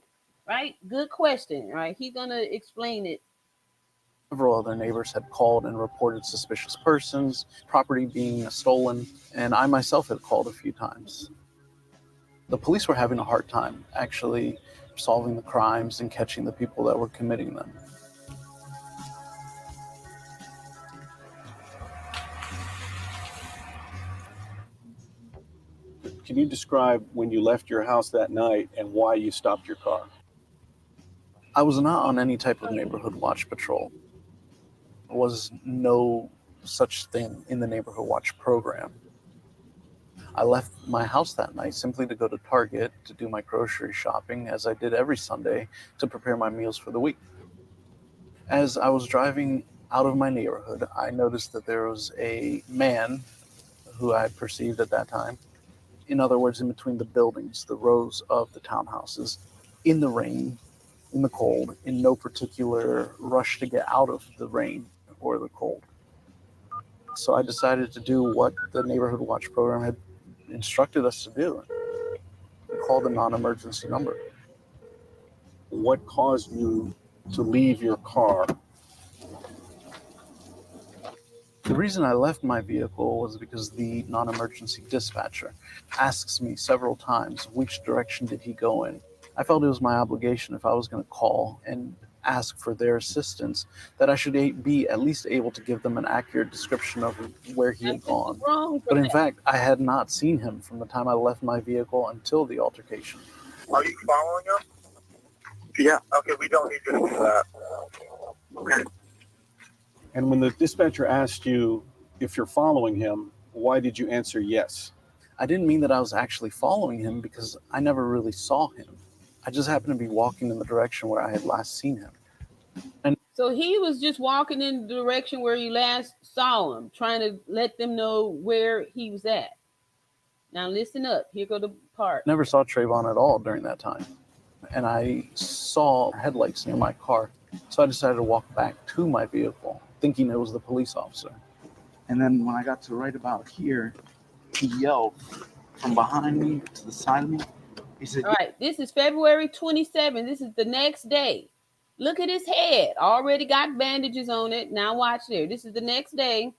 Right? Good question, right? He's going to explain it. Several other neighbors had called and reported suspicious persons, property being stolen, and I myself had called a few times. The police were having a hard time actually solving the crimes and catching the people that were committing them. Can you describe when you left your house that night and why you stopped your car? I was not on any type of Neighborhood Watch patrol. There was no such thing in the Neighborhood Watch program. I left my house that night simply to go to Target to do my grocery shopping, as I did every Sunday, to prepare my meals for the week. As I was driving out of my neighborhood, I noticed that there was a man who I had perceived at that time, in other words, in between the buildings, the rows of the townhouses, in the rain, in the cold, in no particular rush to get out of the rain or the cold. So I decided to do what the Neighborhood Watch program had instructed us to do. We called the non-emergency number. What caused you to leave your car? The reason I left my vehicle was because the non-emergency dispatcher asks me several times which direction did he go in. I felt it was my obligation, if I was going to call and ask for their assistance, that I should be at least able to give them an accurate description of where he had gone. But in fact, I had not seen him from the time I left my vehicle until the altercation. Are you following him? Yeah. Okay, we don't need you to do that. Okay. And when the dispatcher asked you if you're following him, why did you answer yes? I didn't mean that I was actually following him because I never really saw him. I just happened to be walking in the direction where I had last seen him. And so he was just walking in the direction where you last saw him, trying to let them know where he was at. Now listen up. Here go the part. Never saw Trayvon at all during that time. And I saw headlights near my car. So I decided to walk back to my vehicle, thinking it was the police officer. And then when I got to right about here, he yelled from behind me to the side of me. He said, all right, this is February 27th. This is the next day. Look at his head. Already got bandages on it. Now watch there. This is the next day.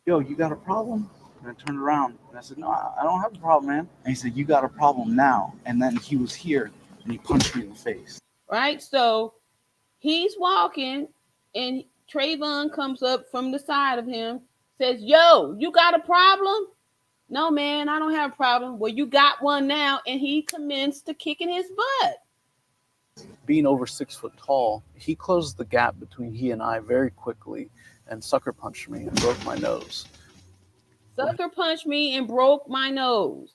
yo, you got a problem? And I turned around and I said, no, I don't have a problem, man. And he said, you got a problem now. And then he was here and he punched me in the face. Right? So he's walking and Trayvon comes up from the side of him, says, yo, you got a problem? No, man, I don't have a problem. Well, you got one now. And he commenced to kicking his butt. Being over 6 foot tall, he closed the gap between he and I very quickly and sucker punched me and broke my nose. Sucker punched me and broke my nose.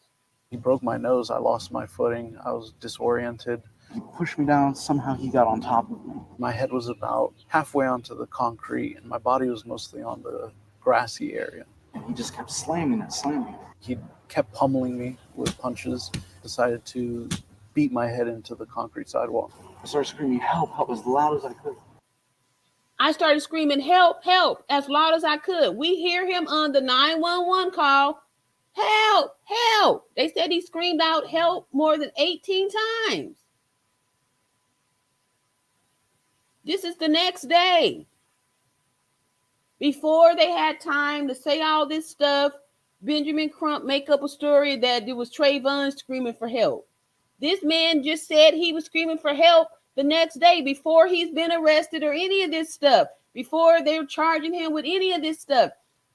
He broke my nose. I lost my footing. I was disoriented. He pushed me down. Somehow he got on top of me. My head was about halfway onto the concrete and my body was mostly on the grassy area. And he just kept slamming it. He kept pummeling me with punches, decided to beat my head into the concrete sidewalk. I started screaming, help, help, as loud as I could. I started screaming, help, help, as loud as I could. We hear him on the 911 call, help, help. They said he screamed out help more than 18 times. This is the next day. Before they had time to say all this stuff, Benjamin Crump make up a story that it was Trayvon screaming for help. This man just said he was screaming for help the next day before he's been arrested or any of this stuff, before they're charging him with any of this stuff.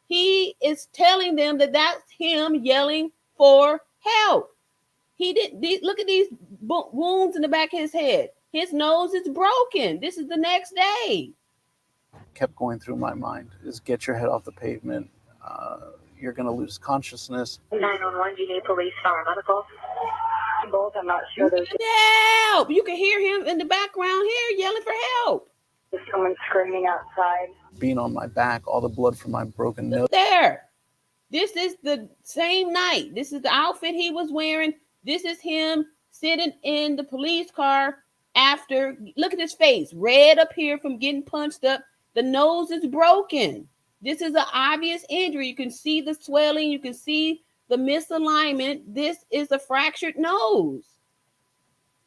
He is telling them that that's him yelling for help. He did. Look at these wounds in the back of his head. His nose is broken. This is the next day. Kept going through my mind is get your head off the pavement. You're going to lose consciousness. 911, do you need police, paramedical? Both, I'm not sure. There's help. You can hear him in the background here yelling for help. There's someone screaming outside. Being on my back, all the blood from my broken nose. There. This is the same night. This is the outfit he was wearing. This is him sitting in the police car after. Look at his face. Red up here from getting punched up. The nose is broken. This is an obvious injury. You can see the swelling. You can see the misalignment. This is a fractured nose.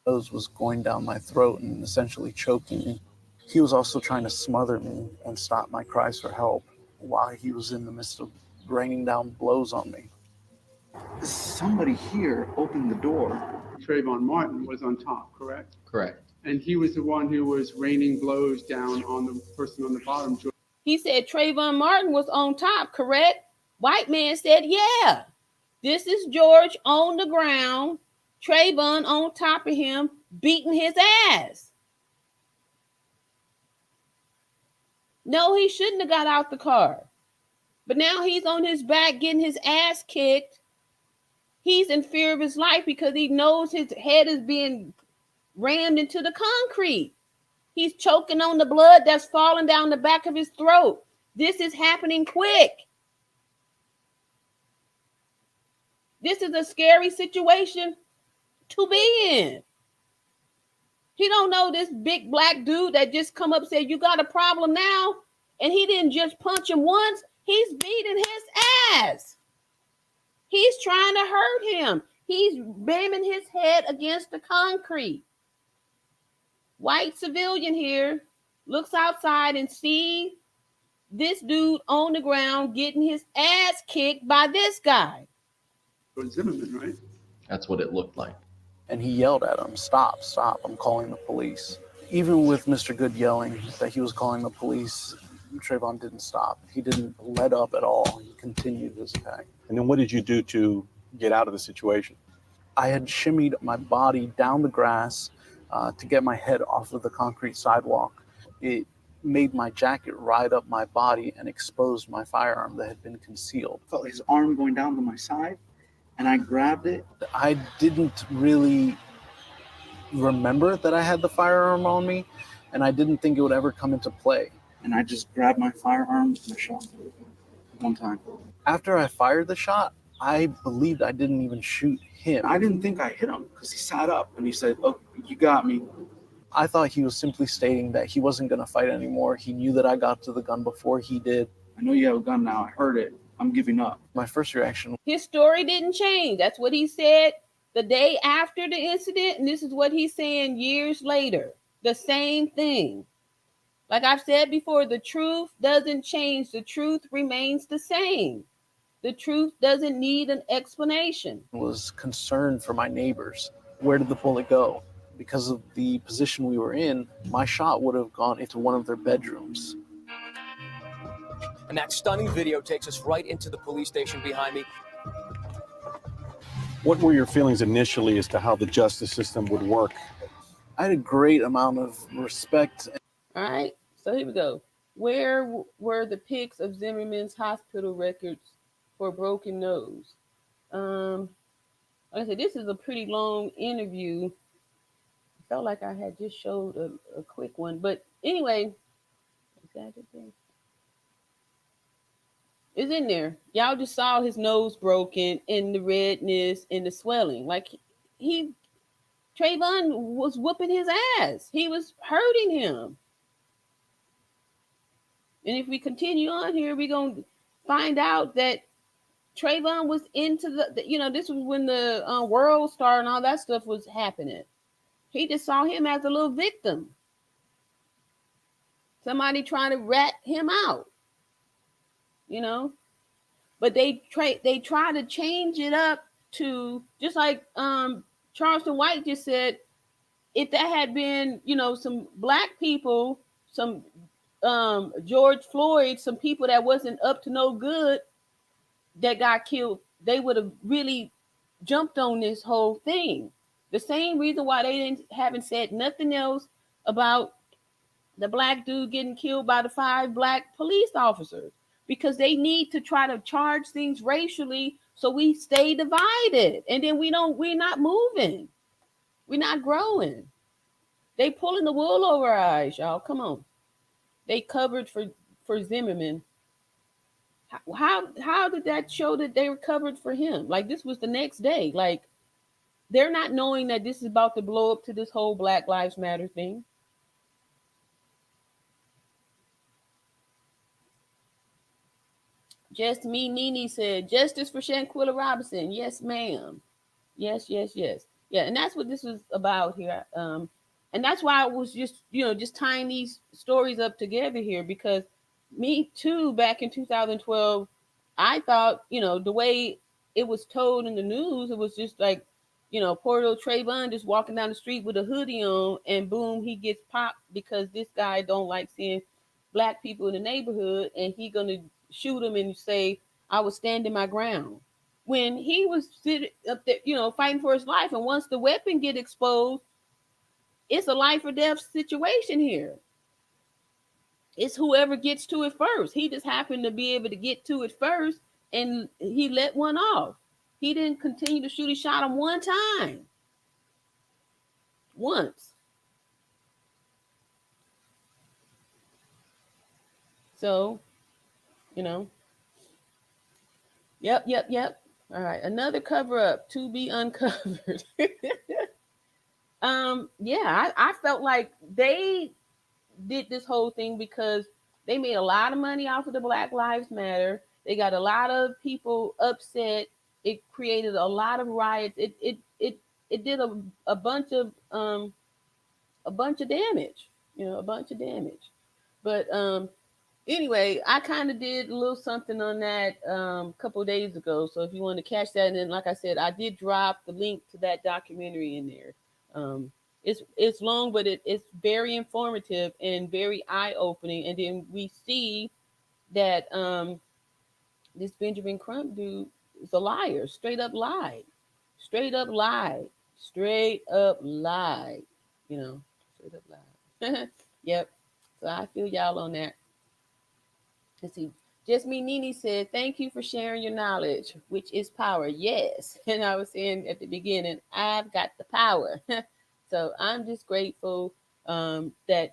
Nose was going down my throat and essentially choking me. He was also trying to smother me and stop my cries for help while he was in the midst of raining down blows on me. Somebody here opened the door. Trayvon Martin was on top, correct? Correct. And he was the one who was raining blows down on the person on the bottom. He said Trayvon Martin was on top, correct? White man said, yeah. This is George on the ground, Trayvon on top of him, beating his ass. No, he shouldn't have got out the car. But now he's on his back getting his ass kicked. He's in fear of his life because he knows his head is being rammed into the concrete. He's choking on the blood that's falling down the back of his throat. This is happening quick. This is a scary situation to be in. He don't know this big black dude that just come up and said, you got a problem now? And he didn't just punch him once. He's beating his ass. He's trying to hurt him. He's banging his head against the concrete. White civilian here looks outside and sees this dude on the ground getting his ass kicked by this guy. Zimmerman, right? That's what it looked like. And he yelled at him, "Stop, stop, I'm calling the police." Even with Mr. Good yelling that he was calling the police, Trayvon didn't stop. He didn't let up at all. He continued his attack. And then what did you do to get out of the situation? I had shimmied my body down the grass to get my head off of the concrete sidewalk. It made my jacket ride up my body and exposed my firearm that had been concealed. I felt his arm going down to my side, and I grabbed it. I didn't really remember that I had the firearm on me, and I didn't think it would ever come into play. And I just grabbed my firearm and I shot one time. After I fired the shot, I believed I didn't even shoot him. I didn't think I hit him because he sat up and he said, "Oh, you got me." I thought he was simply stating that he wasn't going to fight anymore. He knew that I got to the gun before he did. "I know you have a gun now. I heard it. I'm giving up." My first reaction. His story didn't change. That's what he said the day after the incident. And this is what he's saying years later. The same thing. Like I've said before, the truth doesn't change. The truth remains the same. The truth doesn't need an explanation. I was concerned for my neighbors. Where did the bullet go? Because of the position we were in, my shot would have gone into one of their bedrooms. And that stunning video takes us right into the police station behind me. What were your feelings initially as to how the justice system would work? I had a great amount of respect. All right, so here we go. Where were the pics of Zimmerman's hospital records for a broken nose? Like I said, this is a pretty long interview. I felt like I had just showed a quick one, but anyway, is that it there? It's in there. Y'all just saw his nose broken and the redness and the swelling. Like Trayvon was whooping his ass. He was hurting him. And if we continue on here, we're going to find out that Trayvon was into this was when the World Star and all that stuff was happening. He just saw him as a little victim. Somebody trying to rat him out, But they try to change it up to, just like Charleston White just said, if that had been, some black people, some George Floyd, some people that wasn't up to no good that got killed, they would have really jumped on this whole thing. The same reason why they haven't said nothing else about the black dude getting killed by the 5 black police officers, because they need to try to charge things racially so we stay divided, and then we're not moving, we're not growing. They pulling the wool over our eyes, y'all. Come on. They covered for Zimmerman. How did that show that they were covered for him? Like, this was the next day. Like, they're not knowing that this is about to blow up to this whole Black Lives Matter thing. Just Me Nene said, "Justice for Shanquella Robinson." Yes, ma'am. Yes. Yeah, and that's what this was about here. And that's why I was just tying these stories up together here, because me too, back in 2012, I thought, the way it was told in the news, it was just like, poor little Trayvon just walking down the street with a hoodie on, and boom, he gets popped because this guy don't like seeing black people in the neighborhood, and he gonna shoot him and say, "I was standing my ground," when he was sitting up there, fighting for his life. And once the weapon get exposed, it's a life or death situation here. It's whoever gets to it first. He just happened to be able to get to it first, and he let one off. He didn't continue to shoot. He shot him one time. Once. So, Yep. All right. Another cover up to be uncovered. I felt like they did this whole thing because they made a lot of money off of the Black Lives Matter. They got a lot of people upset it created a lot of riots. It did a bunch of damage, a bunch of damage. But anyway, I kind of did a little something on that a couple of days ago. So if you want to catch that, and then like I said, I did drop the link to that documentary in there. It's long, but it's very informative and very eye opening. And then we see that this Benjamin Crump dude is a liar, straight up lied, straight up lied, straight up lied. Straight up lied. Yep. So I feel y'all on that. Let's see. Just Me Nini said, thank you for sharing your knowledge, which is power. Yes. And I was saying at the beginning, I've got the power. So I'm just grateful that,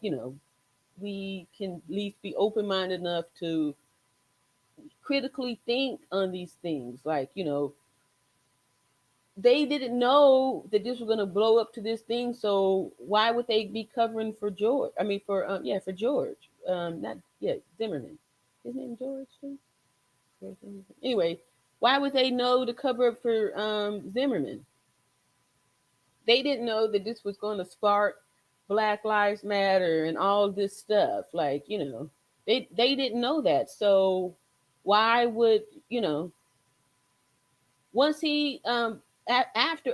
we can at least be open-minded enough to critically think on these things. Like, they didn't know that this was going to blow up to this thing. So why would they be covering for George? I mean, for George. Zimmerman. His name George too? Anyway, why would they know to cover up for Zimmerman? They didn't know that this was going to spark Black Lives Matter and all this stuff. Like, they didn't know that. So why would, once he after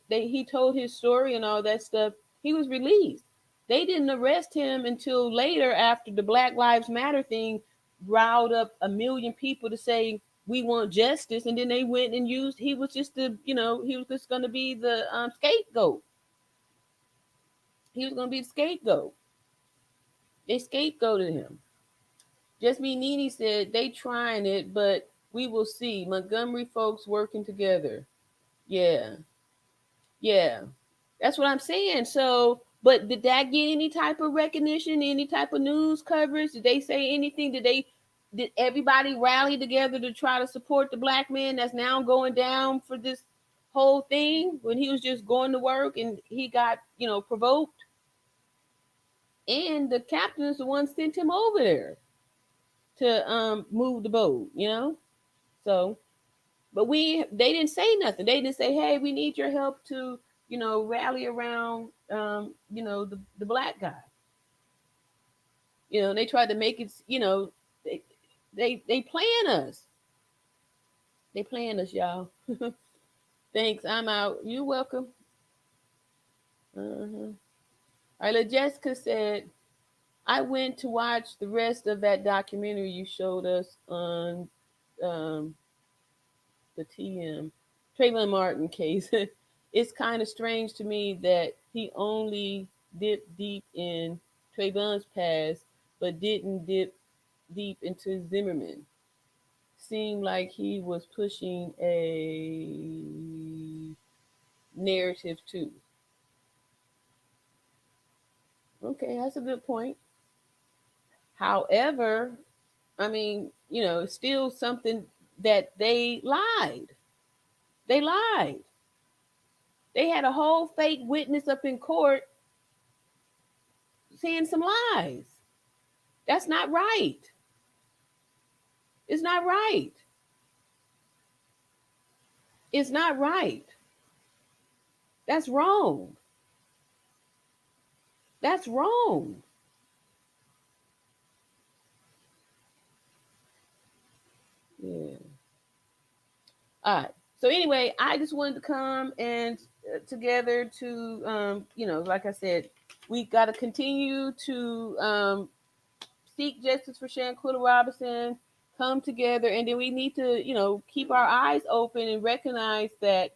he told his story and all that stuff, he was released. They didn't arrest him until later, after the Black Lives Matter thing riled up 1 million people to say we want justice, and then they went and used. He was just he was just going to be the scapegoat. He was going to be the scapegoat. They scapegoated him. Just Me Nini said they trying it, but we will see. Montgomery folks working together. Yeah. That's what I'm saying. So, but did that get any type of recognition, any type of news coverage? Did they say anything? Did everybody rally together to try to support the black man that's now going down for this whole thing when he was just going to work and he got, provoked? And the captain is the one sent him over there to move the boat, So, but they didn't say nothing. They didn't say, hey, we need your help to, rally around, the black guy. They tried to make it, they playing us. They playing us, y'all. Thanks. I'm out. You're welcome. All right, Jessica said, I went to watch the rest of that documentary you showed us on the TM Trayvon Martin case. It's kind of strange to me that he only dipped deep in Trayvon's past, but didn't dip deep into Zimmerman. Seemed like he was pushing a narrative too. Okay, that's a good point. However, I mean, it's still something that they lied. They lied. They had a whole fake witness up in court saying some lies. That's not right. It's not right. It's not right. That's wrong. That's wrong. Yeah. All right. So anyway, I just wanted to come and together to, like I said, we got to continue to seek justice for Shanquella Robinson, come together, and then we need to, keep our eyes open and recognize that,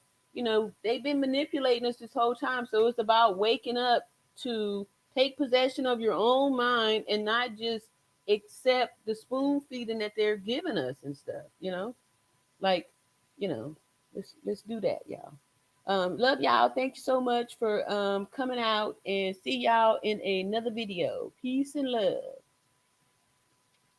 they've been manipulating us this whole time. So it's about waking up to take possession of your own mind and not just accept the spoon feeding that they're giving us and stuff, like, let's do that, y'all. Love y'all. Thank you so much for coming out, and see y'all in another video. Peace and love.